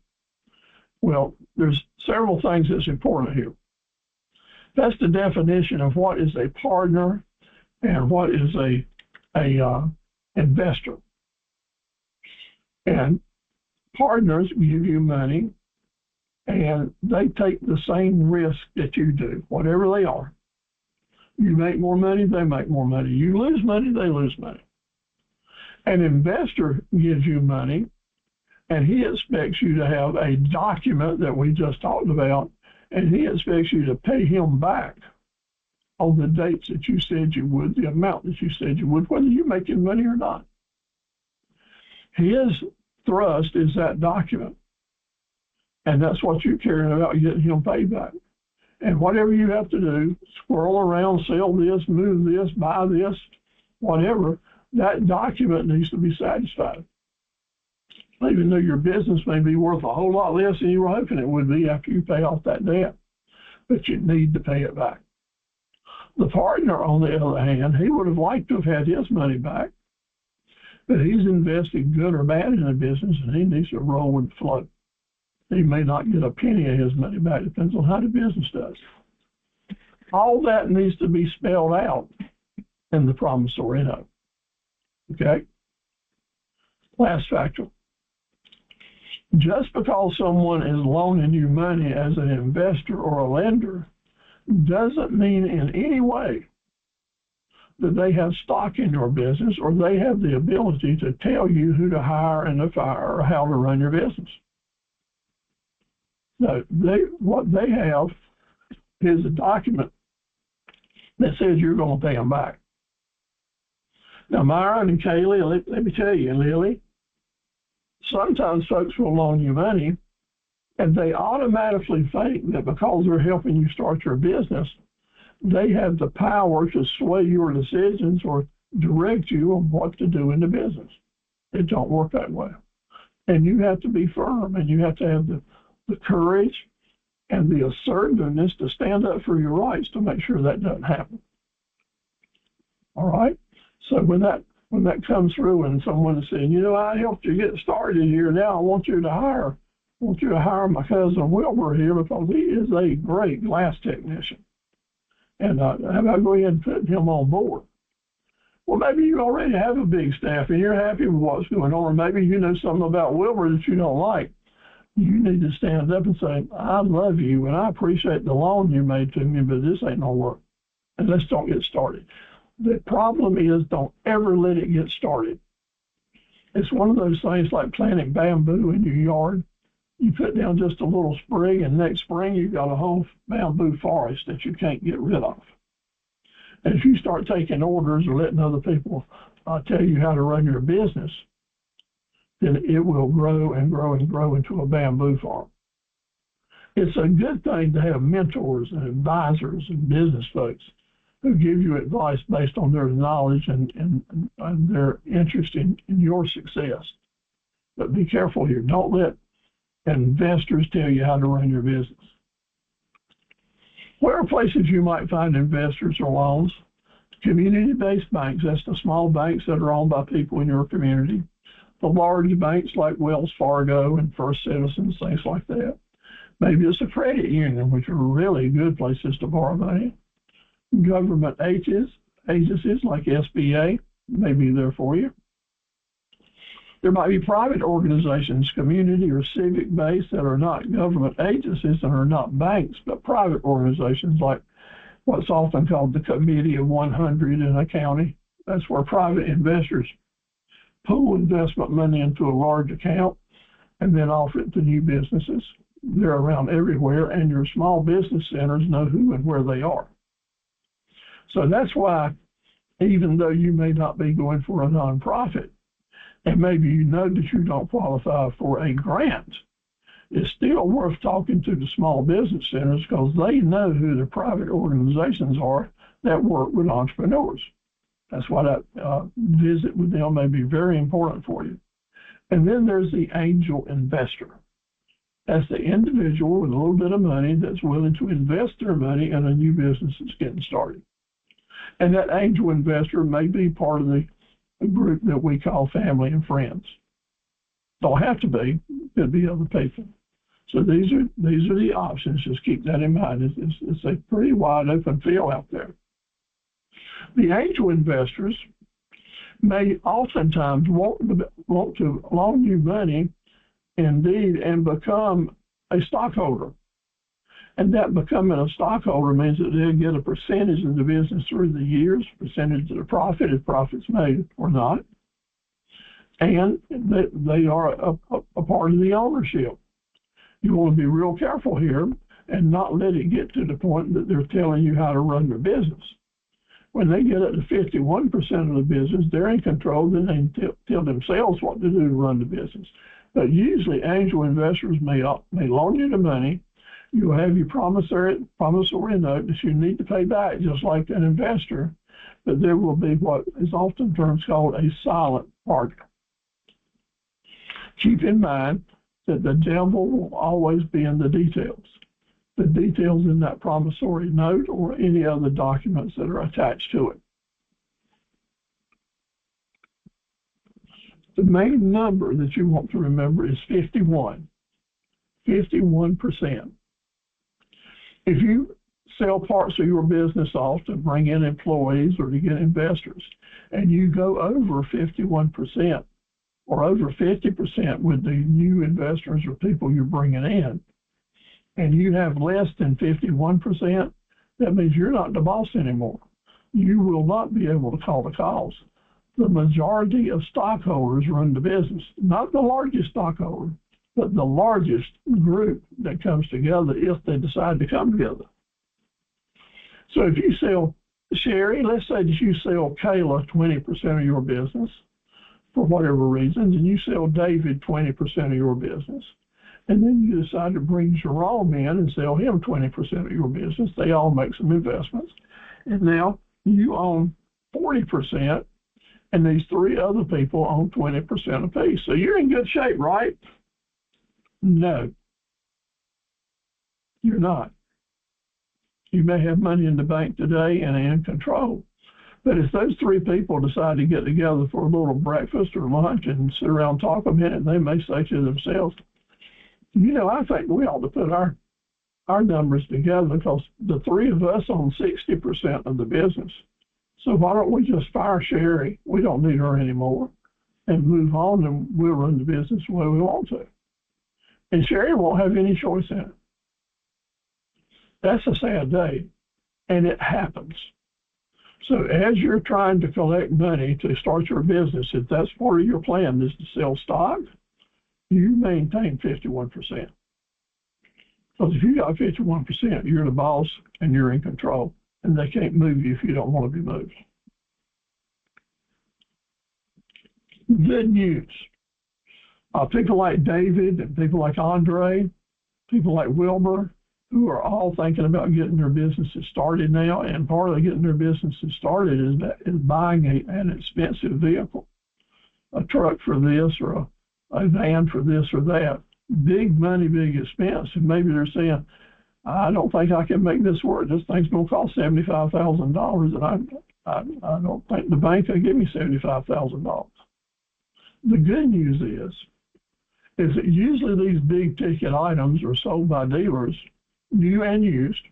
Speaker 1: Well, there's several things that's important here. That's the definition of what is a partner and what is a investor. And partners give you money, and they take the same risk that you do, whatever they are. You make more money, they make more money. You lose money, they lose money. An investor gives you money, and he expects you to have a document that we just talked about, and he expects you to pay him back on the dates that you said you would, the amount that you said you would, whether you're making money or not. His thrust is that document, and that's what you're caring about, getting him paid back. And whatever you have to do, squirrel around, sell this, move this, buy this, whatever, that document needs to be satisfied. Even though your business may be worth a whole lot less than you were hoping it would be after you pay off that debt, but you need to pay it back. The partner, on the other hand, he would have liked to have had his money back, but he's invested good or bad in the business, and he needs to roll with the flow. He may not get a penny of his money back. Depends on how the business does. All that needs to be spelled out in the promissory note. Okay? Last factor. Just because someone is loaning you money as an investor or a lender doesn't mean in any way that they have stock in your business or they have the ability to tell you who to hire and to fire or how to run your business. No, what they have is a document that says you're going to pay them back. Now, Myron and Kaylee, let me tell you, Lily, sometimes folks will loan you money and they automatically think that because they're helping you start your business, they have the power to sway your decisions or direct you on what to do in the business. It don't work that way. And you have to be firm, and you have to have the courage and the assertiveness to stand up for your rights to make sure that doesn't happen. All right? So when that comes through and someone is saying, you know, I helped you get started here, now I want you to hire my cousin Wilbur here because he is a great glass technician. And how about go ahead and put him on board? Well, maybe you already have a big staff and you're happy with what's going on, or maybe you know something about Wilbur that you don't like. You need to stand up and say, I love you and I appreciate the loan you made to me, but this ain't gonna work. And let's don't get started. The problem is don't ever let it get started. It's one of those things like planting bamboo in your yard. You put down just a little sprig, and next spring you've got a whole bamboo forest that you can't get rid of. And if you start taking orders or letting other people tell you how to run your business, then it will grow and grow and grow into a bamboo farm. It's a good thing to have mentors and advisors and business folks who give you advice based on their knowledge and their interest in your success. But be careful here. Don't let investors tell you how to run your business. Where are places you might find investors or loans? Community-based banks, that's the small banks that are owned by people in your community. The large banks like Wells Fargo and First Citizens, things like that. Maybe it's a credit union, which are really good places to borrow money. Government agencies like SBA may be there for you. There might be private organizations, community or civic-based, that are not government agencies and are not banks, but private organizations like what's often called the Committee of 100 in a county. That's where private investors pool investment money into a large account and then offer it to new businesses. They're around everywhere, and your small business centers know who and where they are. So that's why, even though you may not be going for a nonprofit, and maybe you know that you don't qualify for a grant, it's still worth talking to the small business centers because they know who the private organizations are that work with entrepreneurs. That's why that visit with them may be very important for you. And then there's the angel investor. That's the individual with a little bit of money that's willing to invest their money in a new business that's getting started. And that angel investor may be part of the group that we call family and friends. Don't have to be, could be other people. So these are the options. Just keep that in mind. It's a pretty wide open field out there. The angel investors may oftentimes want to loan you money, indeed, and become a stockholder. And that becoming a stockholder means that they'll get a percentage of the business through the years, percentage of the profit, if profit's made or not. And they are a part of the ownership. You want to be real careful here and not let it get to the point that they're telling you how to run their business. When they get up to 51% of the business, they're in control, then they tell themselves what to do to run the business. But usually angel investors may loan you the money. You'll have your promissory note that you need to pay back just like an investor, but there will be what is often terms called a silent partner. Keep in mind that the devil will always be in the details. The details in that promissory note or any other documents that are attached to it. The main number that you want to remember is 51. 51%. If you sell parts of your business off to bring in employees or to get investors, and you go over 51% or over 50% with the new investors or people you're bringing in, and you have less than 51%, that means you're not the boss anymore. You will not be able to call the calls. The majority of stockholders run the business, not the largest stockholder, but the largest group that comes together if they decide to come together. So if you sell Sherry, let's say that you sell Kayla 20% of your business for whatever reasons, and you sell David 20% of your business. And then you decide to bring Jerome in and sell him 20% of your business. They all make some investments. And now you own 40%, and these three other people own 20% apiece. So you're in good shape, right? No, you're not. You may have money in the bank today and in control. But if those three people decide to get together for a little breakfast or lunch and sit around and talk a minute, they may say to themselves, I think we ought to put our numbers together because the three of us own 60% of the business. So why don't we just fire Sherry? We don't need her anymore, and move on, and we'll run the business the way we want to. And Sherry won't have any choice in it. That's a sad day, and it happens. So as you're trying to collect money to start your business, if that's part of your plan is to sell stock, you maintain 51%. Because if you got 51%, you're the boss and you're in control, and they can't move you if you don't want to be moved. Good news. People like David and people like Andre, people like Wilbur, who are all thinking about getting their businesses started now, and part of getting their businesses started is buying an expensive vehicle, a truck for this or a van for this or that. Big money, big expense. And maybe they're saying, I don't think I can make this work. This thing's going to cost $75,000, and I don't think the bank will give me $75,000. The good news is that usually these big ticket items are sold by dealers, new and used,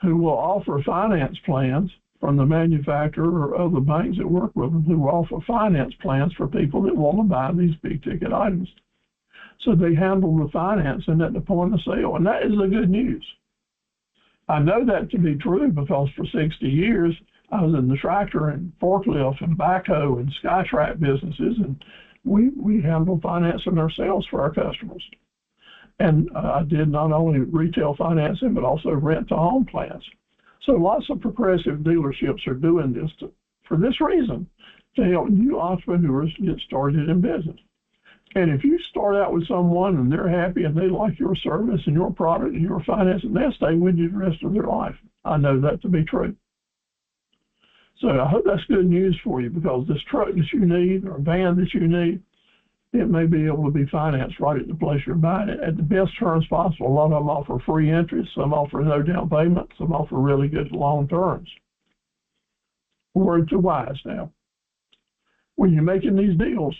Speaker 1: who will offer finance plans from the manufacturer or other banks that work with them, who will offer finance plans for people that want to buy these big ticket items. So they handle the financing at the point of sale, and that is the good news. I know that to be true because for 60 years, I was in the tractor and forklift and backhoe and Skytrack businesses, and we handle financing ourselves for our customers. And I did not only retail financing, but also rent-to-own plans. So lots of progressive dealerships are doing this for this reason, to help new entrepreneurs get started in business. And if you start out with someone and they're happy and they like your service and your product and your financing, they'll stay with you the rest of their life. I know that to be true. So I hope that's good news for you, because this truck that you need or van that you need, it may be able to be financed right at the place you're buying it at the best terms possible. A lot of them offer free interest, some offer no down payment, some offer really good long terms. Word to wise now. When you're making these deals,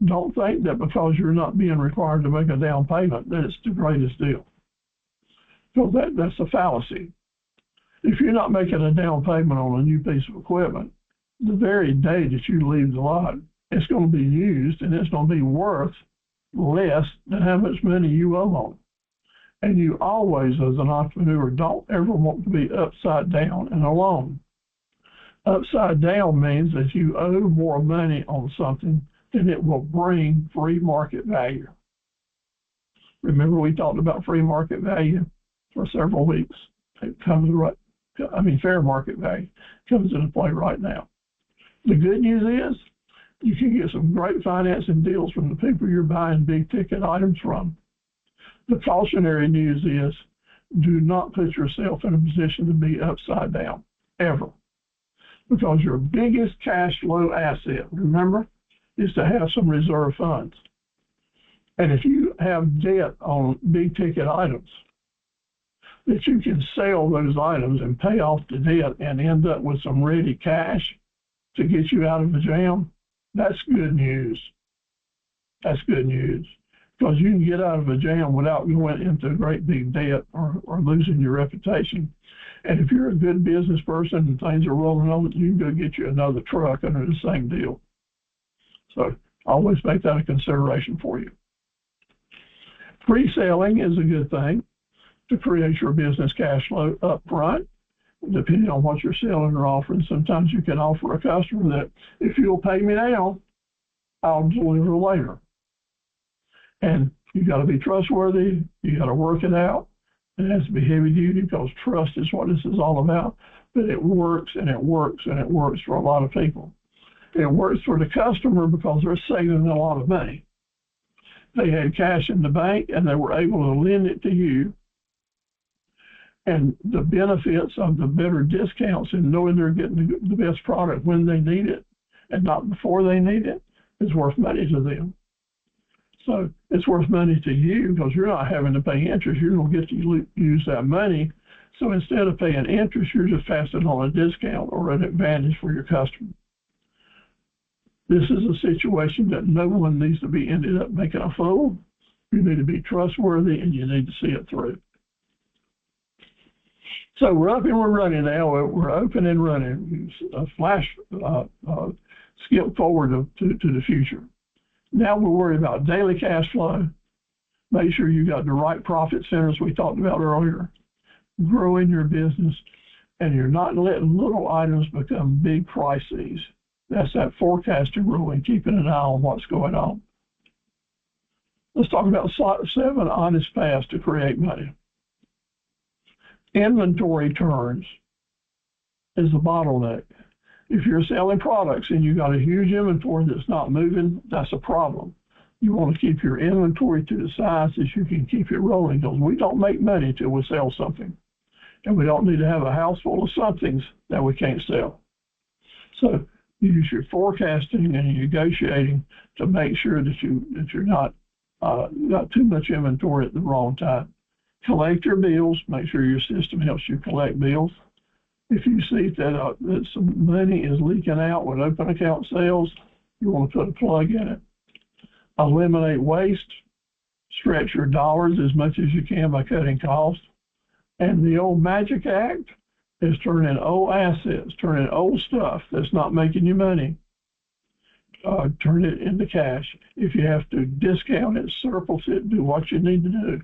Speaker 1: don't think that because you're not being required to make a down payment that it's the greatest deal. Because that's a fallacy. If you're not making a down payment on a new piece of equipment, the very day that you leave the lot, it's going to be used and it's going to be worth less than how much money you owe on it. And you always, as an entrepreneur, don't ever want to be upside down and alone. Upside down means that you owe more money on something than it will bring free market value. Remember, we talked about free market value for several weeks. It comes fair market value comes into play right now. The good news is you can get some great financing deals from the people you're buying big ticket items from. The cautionary news is do not put yourself in a position to be upside down, ever. Because your biggest cash flow asset, remember, is to have some reserve funds. And if you have debt on big ticket items, that you can sell those items and pay off the debt and end up with some ready cash to get you out of a jam, that's good news. That's good news. Because you can get out of a jam without going into a great big debt or losing your reputation. And if you're a good business person and things are rolling on, you can go get you another truck under the same deal. So always make that a consideration for you. Pre-selling is a good thing to create your business cash flow up front, depending on what you're selling or offering. Sometimes you can offer a customer that if you'll pay me now, I'll deliver later. And you got to be trustworthy. You got to work it out. It has to be heavy duty because trust is what this is all about. But it works and it works and it works for a lot of people. It works for the customer because they're saving a lot of money. They had cash in the bank and they were able to lend it to you. And the benefits of the better discounts and knowing they're getting the best product when they need it and not before they need it is worth money to them. So it's worth money to you because you're not having to pay interest. You're going to get to use that money. So instead of paying interest, you're just passing on a discount or an advantage for your customer. This is a situation that no one needs to be ended up making a fool. You need to be trustworthy and you need to see it through. So we're up and we're running now. We're open and running. Skip forward to the future. Now we're worried about daily cash flow. Make sure you got the right profit centers we talked about earlier. Growing your business, and you're not letting little items become big crises. That's that forecasting rule and keeping an eye on what's going on. Let's talk about 7 honest paths to create money. Inventory turns is the bottleneck. If you're selling products and you got a huge inventory that's not moving, that's a problem. You want to keep your inventory to the size that you can keep it rolling because we don't make money till we sell something. And we don't need to have a house full of somethings that we can't sell. So use your forecasting and your negotiating to make sure that you're not got too much inventory at the wrong time. Collect your bills. Make sure your system helps you collect bills. If you see that some money is leaking out with open account sales, you want to put a plug in it. Eliminate waste. Stretch your dollars as much as you can by cutting costs. And the old magic act is turning old assets, turning old stuff that's not making you money, turn it into cash. If you have to discount it, surplus it, do what you need to do.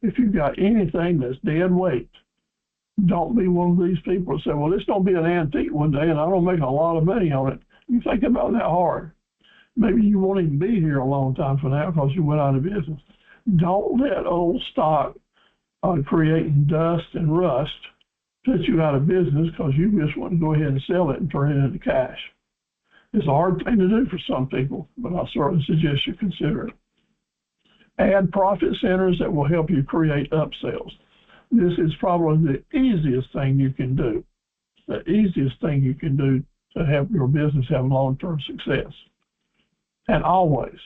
Speaker 1: If you've got anything that's dead weight, don't be one of these people that say, well, this don't be an antique one day and I don't make a lot of money on it. You think about that hard. Maybe you won't even be here a long time from now because you went out of business. Don't let old stock creating dust and rust put you out of business because you just want to go ahead and sell it and turn it into cash. It's a hard thing to do for some people, but I certainly suggest you consider it. Add profit centers that will help you create upsells. This is probably the easiest thing you can do. The easiest thing you can do to help your business have long-term success. And always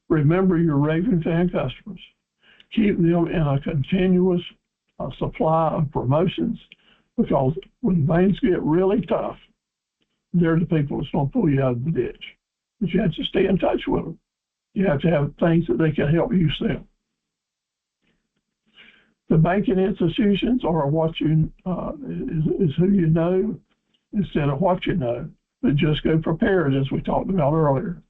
Speaker 1: remember your raving fan customers. Keep them in a continuous supply of promotions because when things get really tough, they're the people that's going to pull you out of the ditch. But you have to stay in touch with them. You have to have things that they can help you sell. The banking institutions are what you is who you know instead of what you know. But just go prepared, as we talked about earlier.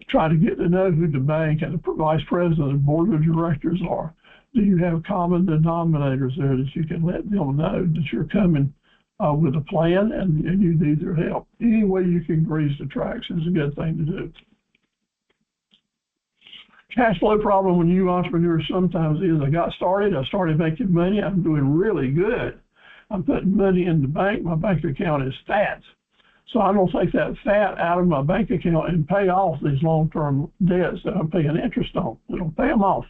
Speaker 1: Try to get to know who the bank and the vice president and board of directors are. Do you have common denominators there that you can let them know that you're coming with a plan and you need their help? Any way you can grease the tracks is a good thing to do. Cash flow problem with new entrepreneurs sometimes is I started making money, I'm doing really good. I'm putting money in the bank, my bank account is fat. So I'm going to take that fat out of my bank account and pay off these long-term debts that I'm paying interest on. I don't pay them off.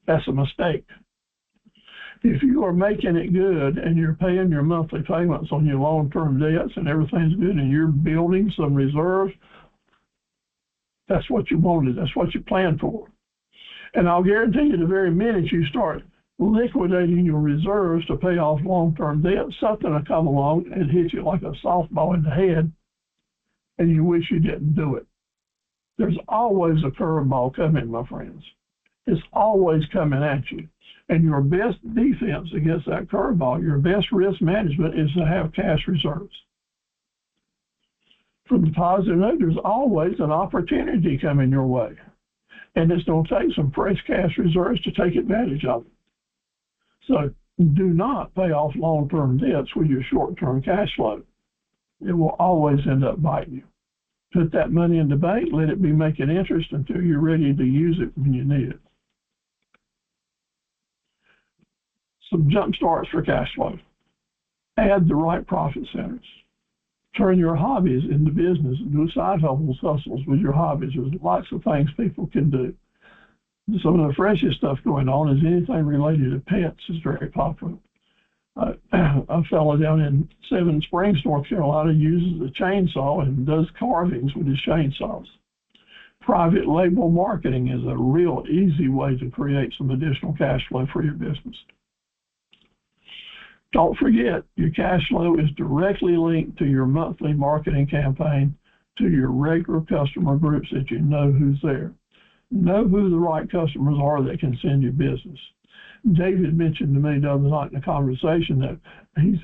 Speaker 1: That's a mistake. If you are making it good and you're paying your monthly payments on your long-term debts and everything's good and you're building some reserves, that's what you wanted. That's what you planned for. And I'll guarantee you the very minute you start liquidating your reserves to pay off long-term debt, something will come along and hit you like a softball in the head, and you wish you didn't do it. There's always a curveball coming, my friends. It's always coming at you. And your best defense against that curveball, your best risk management is to have cash reserves. From the positive note, there's always an opportunity coming your way. And it's going to take some fresh cash reserves to take advantage of it. So do not pay off long-term debts with your short-term cash flow. It will always end up biting you. Put that money in the bank, let it be making interest until you're ready to use it when you need it. some jump starts for cash flow. Add the right profit centers. Turn your hobbies into business. Do side hustles with your hobbies. There's lots of things people can do. Some of the freshest stuff going on is anything related to pets is very popular. A fellow down in Seven Springs, North Carolina, uses a chainsaw and does carvings with his chainsaws. Private label marketing is a real easy way to create some additional cash flow for your business. Don't forget, your cash flow is directly linked to your monthly marketing campaign, to your regular customer groups that you know who's there. Know who the right customers are that can send you business. David mentioned to me the other night in a conversation that he's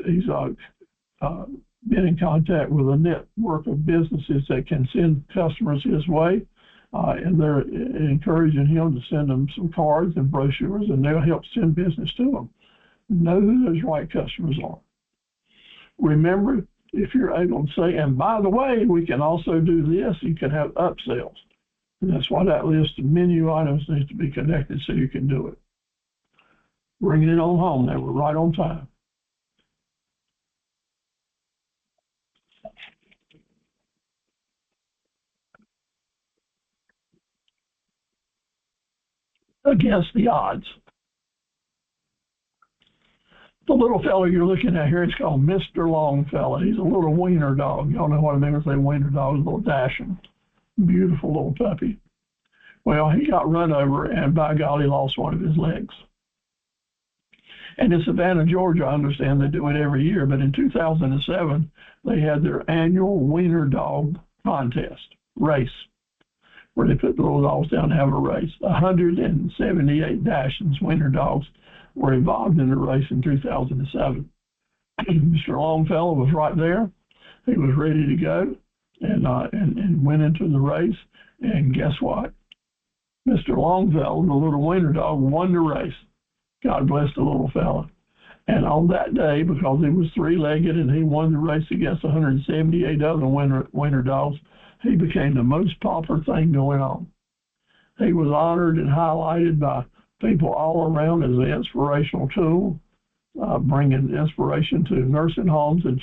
Speaker 1: been in contact with a network of businesses that can send customers his way, and they're encouraging him to send them some cards and brochures, and they'll help send business to them. Know who those right customers are. Remember, if you're able to say, and by the way, we can also do this, you can have upsells. And that's why that list of menu items needs to be connected so you can do it. Bringing it on home. They were right on time. Against the odds. The little fellow you're looking at here is called Mr. Longfellow. He's a little wiener dog. Y'all know what I mean when I say wiener dog, a little dashing, beautiful little puppy. Well, he got run over and by golly lost one of his legs. And in Savannah, Georgia, I understand they do it every year, but in 2007, they had their annual wiener dog contest, race, where they put the little dogs down and have a race. 178 Dachshunds, wiener dogs, were involved in the race in 2007. Mr. Longfellow was right there. He was ready to go and went into the race. And guess what? Mr. Longfellow, the little wiener dog, won the race. God bless the little fella. And on that day, because he was three-legged and he won the race against 178 other wiener dogs, he became the most popular thing going on. He was honored and highlighted by people all around as an inspirational tool, bringing inspiration to nursing homes and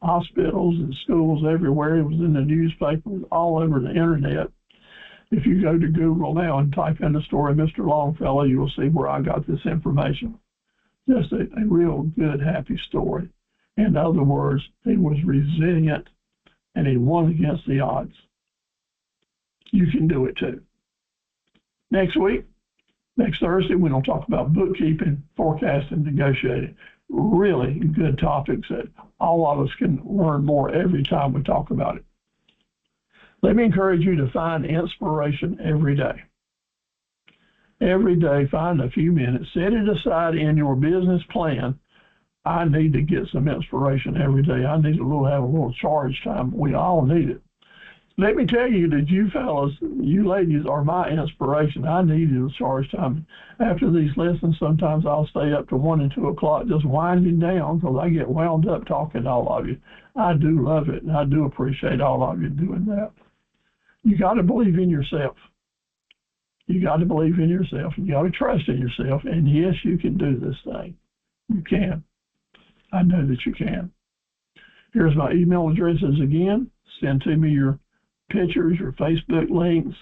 Speaker 1: hospitals and schools everywhere. It was in the newspapers, all over the internet. If you go to Google now and type in the story Mr. Longfellow, you will see where I got this information. Just a real good, happy story. In other words, he was resilient and he won against the odds. You can do it too. Next Thursday, we're going to talk about bookkeeping, forecasting, negotiating. Really good topics that all of us can learn more every time we talk about it. Let me encourage you to find inspiration every day. Every day, find a few minutes, set it aside in your business plan. I need to get some inspiration every day. I need to have a little charge time. We all need it. Let me tell you that you fellas, you ladies are my inspiration. I need a charge time. After these lessons, sometimes I'll stay up to 1 and 2 o'clock just winding down because I get wound up talking to all of you. I do love it, and I do appreciate all of you doing that. You got to believe in yourself. You got to believe in yourself. You got to trust in yourself. And yes, you can do this thing. You can. I know that you can. Here's my email addresses again. Send to me your pictures, your Facebook links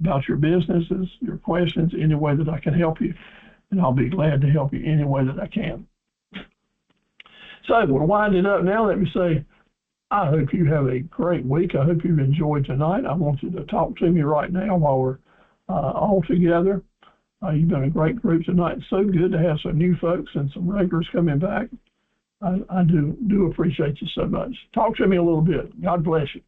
Speaker 1: about your businesses, your questions, any way that I can help you. And I'll be glad to help you any way that I can. So we're winding up now. Let me say, I hope you have a great week. I hope you've enjoyed tonight. I want you to talk to me right now while we're all together. You've been a great group tonight. It's so good to have some new folks and some regulars coming back. I do appreciate you so much. Talk to me a little bit. God bless you.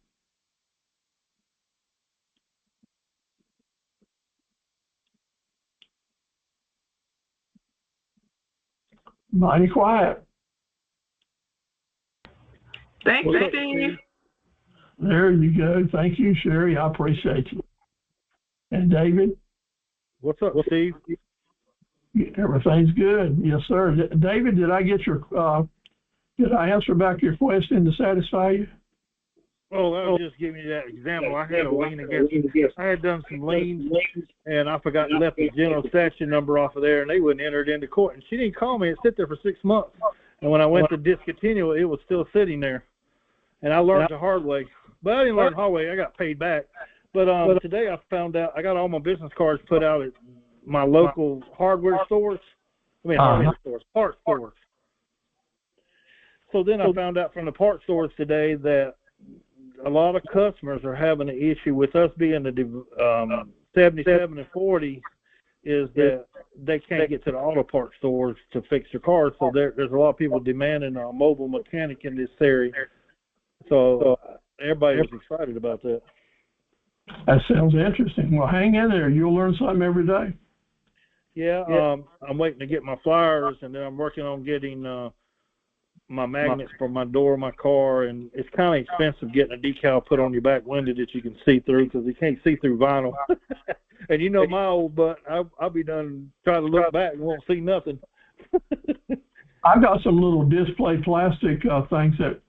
Speaker 1: Mighty quiet.
Speaker 4: Thank you, Steve.
Speaker 1: There you go. Thank you, Sherry. I appreciate you. And David?
Speaker 3: What's up, Steve?
Speaker 1: Everything's good. Yes, sir. David, did I get your, did I answer back your question to satisfy you?
Speaker 3: Oh, I was just giving you that example. I had a lien against. I had done some liens, and I forgot to left the general statute number off of there, and they wouldn't enter it into court. And she didn't call me. It sit there for 6 months. And when I went to discontinue it, it was still sitting there. And I learned the hard way. But I didn't learn the hard way. I got paid back. But today I found out I got all my business cards put out at my local hardware stores. Hardware stores, parts stores. So then I found out from the parts stores today that a lot of customers are having an issue with us being the 77 and 40 is that they can't get to the auto parts stores to fix their cars. So there's a lot of people demanding a mobile mechanic in this area. So everybody was excited about that.
Speaker 1: That sounds interesting. Well, hang in there. You'll learn something every day.
Speaker 3: Yeah, I'm waiting to get my flyers, and then I'm working on getting my magnets for my door of my car, and it's kind of expensive getting a decal put on your back window that you can see through because you can't see through vinyl. And you know my old butt, I'll be done trying to look back and won't see nothing.
Speaker 1: I've got some little display plastic things that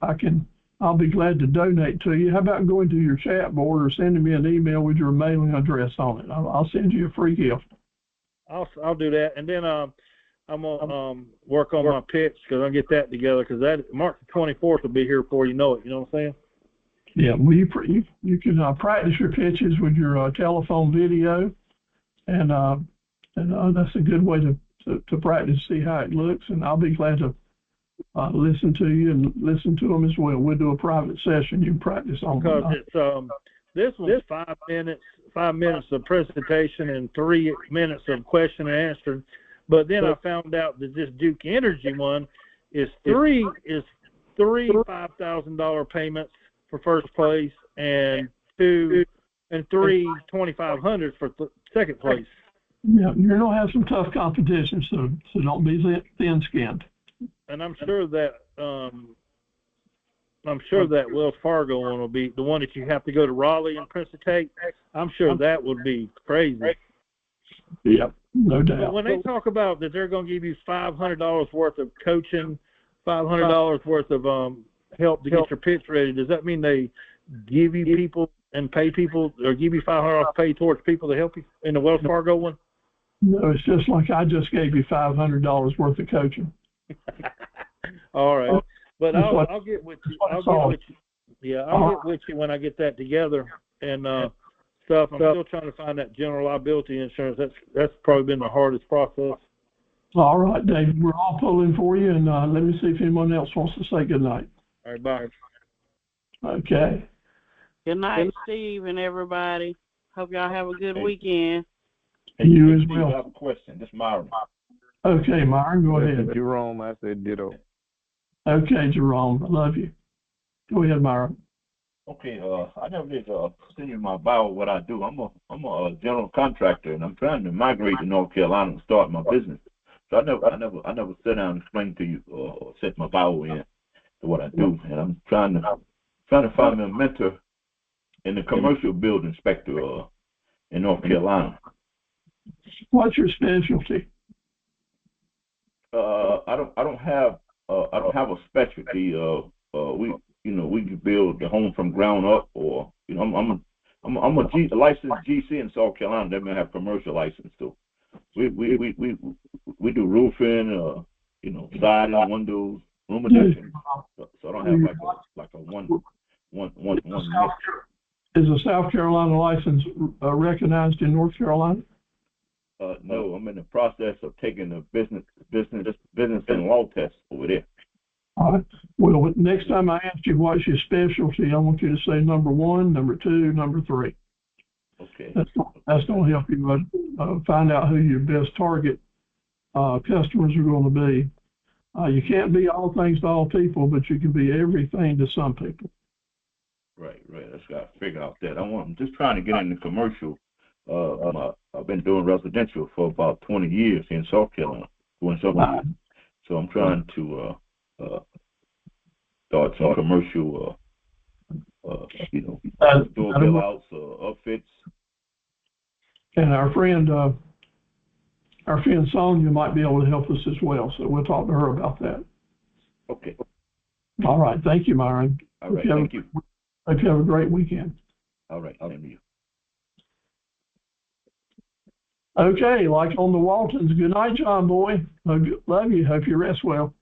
Speaker 1: I'll be glad to donate to you. How about going to your chat board or sending me an email with your mailing address on it? I'll send you a free gift.
Speaker 3: I'll do that, and then I'm gonna work on my pitch because I'll get that together because that March the 24th will be here before you know it. You know what I'm saying?
Speaker 1: Yeah. Well, you can practice your pitches with your telephone video, and that's a good way to practice, see how it looks. And I'll be glad to listen to you and listen to them as well. We'll do a private session. You can practice on
Speaker 3: because it's this one's 5 minutes. 5 minutes of presentation and 3 minutes of question and answer. But then I found out that this Duke Energy one is three $5,000 payments for first place and three $2,500 for second place.
Speaker 1: Yeah, you're gonna have some tough competition, so don't be thin-skinned.
Speaker 3: And I'm sure that Wells Fargo one will be the one that you have to go to Raleigh and presentate. I'm sure that would be crazy.
Speaker 1: Yep, no doubt.
Speaker 3: But when they talk about that they're going to give you $500 worth of coaching, $500 worth of help to get your pitch ready, does that mean they give you people and pay people, or give you $500 pay towards people to help you in the Wells Fargo one?
Speaker 1: No, it's just like I just gave you $500 worth of coaching.
Speaker 3: All right. But I'll get with you. I'll get with you when I get that together and stuff. I'm still trying to find that general liability insurance. That's probably been the hardest process.
Speaker 1: All right, David. We're all pulling for you, and let me see if anyone else wants to say good night.
Speaker 3: All right, bye.
Speaker 1: Okay.
Speaker 4: Good night, Steve and everybody. Hope y'all have a good weekend.
Speaker 1: You as well.
Speaker 5: I have a question. This is Myron.
Speaker 1: Okay, Myron, go ahead.
Speaker 6: Jerome, I said ditto.
Speaker 1: Okay, Jerome, I love you. Go ahead, Myron.
Speaker 5: Okay, I never did send you my bio what I do. I'm a general contractor, and I'm trying to migrate to North Carolina and start my business. So I never sit down and explain to you or set my bio in to what I do. And I'm trying to find me a mentor in the commercial building inspector in North Carolina.
Speaker 1: What's your specialty?
Speaker 5: I don't have a specialty. We can build the home from ground up, or I'm a licensed GC in South Carolina. They may have commercial license too. We do roofing, siding, windows, room addition. So I don't have like a one.
Speaker 1: Is the South Carolina license recognized in North Carolina?
Speaker 5: No, I'm in the process of taking the business and law test over there.
Speaker 1: All right. Well, next time I ask you what's your specialty, I want you to say number 1, number 2, number 3.
Speaker 5: Okay.
Speaker 1: That's going to help you find out who your best target customers are going to be. You can't be all things to all people, but you can be everything to some people.
Speaker 5: Right. I just got to figure out that. I'm just trying to get into commercial. I've been doing residential for about 20 years in South Carolina, so I'm trying to start some commercial, doorbell outs, upfits.
Speaker 1: And our friend Sonia might be able to help us as well, so we'll talk to her about that.
Speaker 5: Okay.
Speaker 1: All right. Thank you, Myron.
Speaker 5: All right. Thank you.
Speaker 1: Hope you have a great weekend.
Speaker 5: All right, same to you.
Speaker 1: Okay, like on the Waltons, good night, John boy. Love you. Hope you rest well.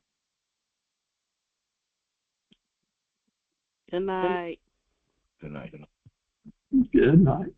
Speaker 4: Good night.
Speaker 5: Good night.
Speaker 1: Good night.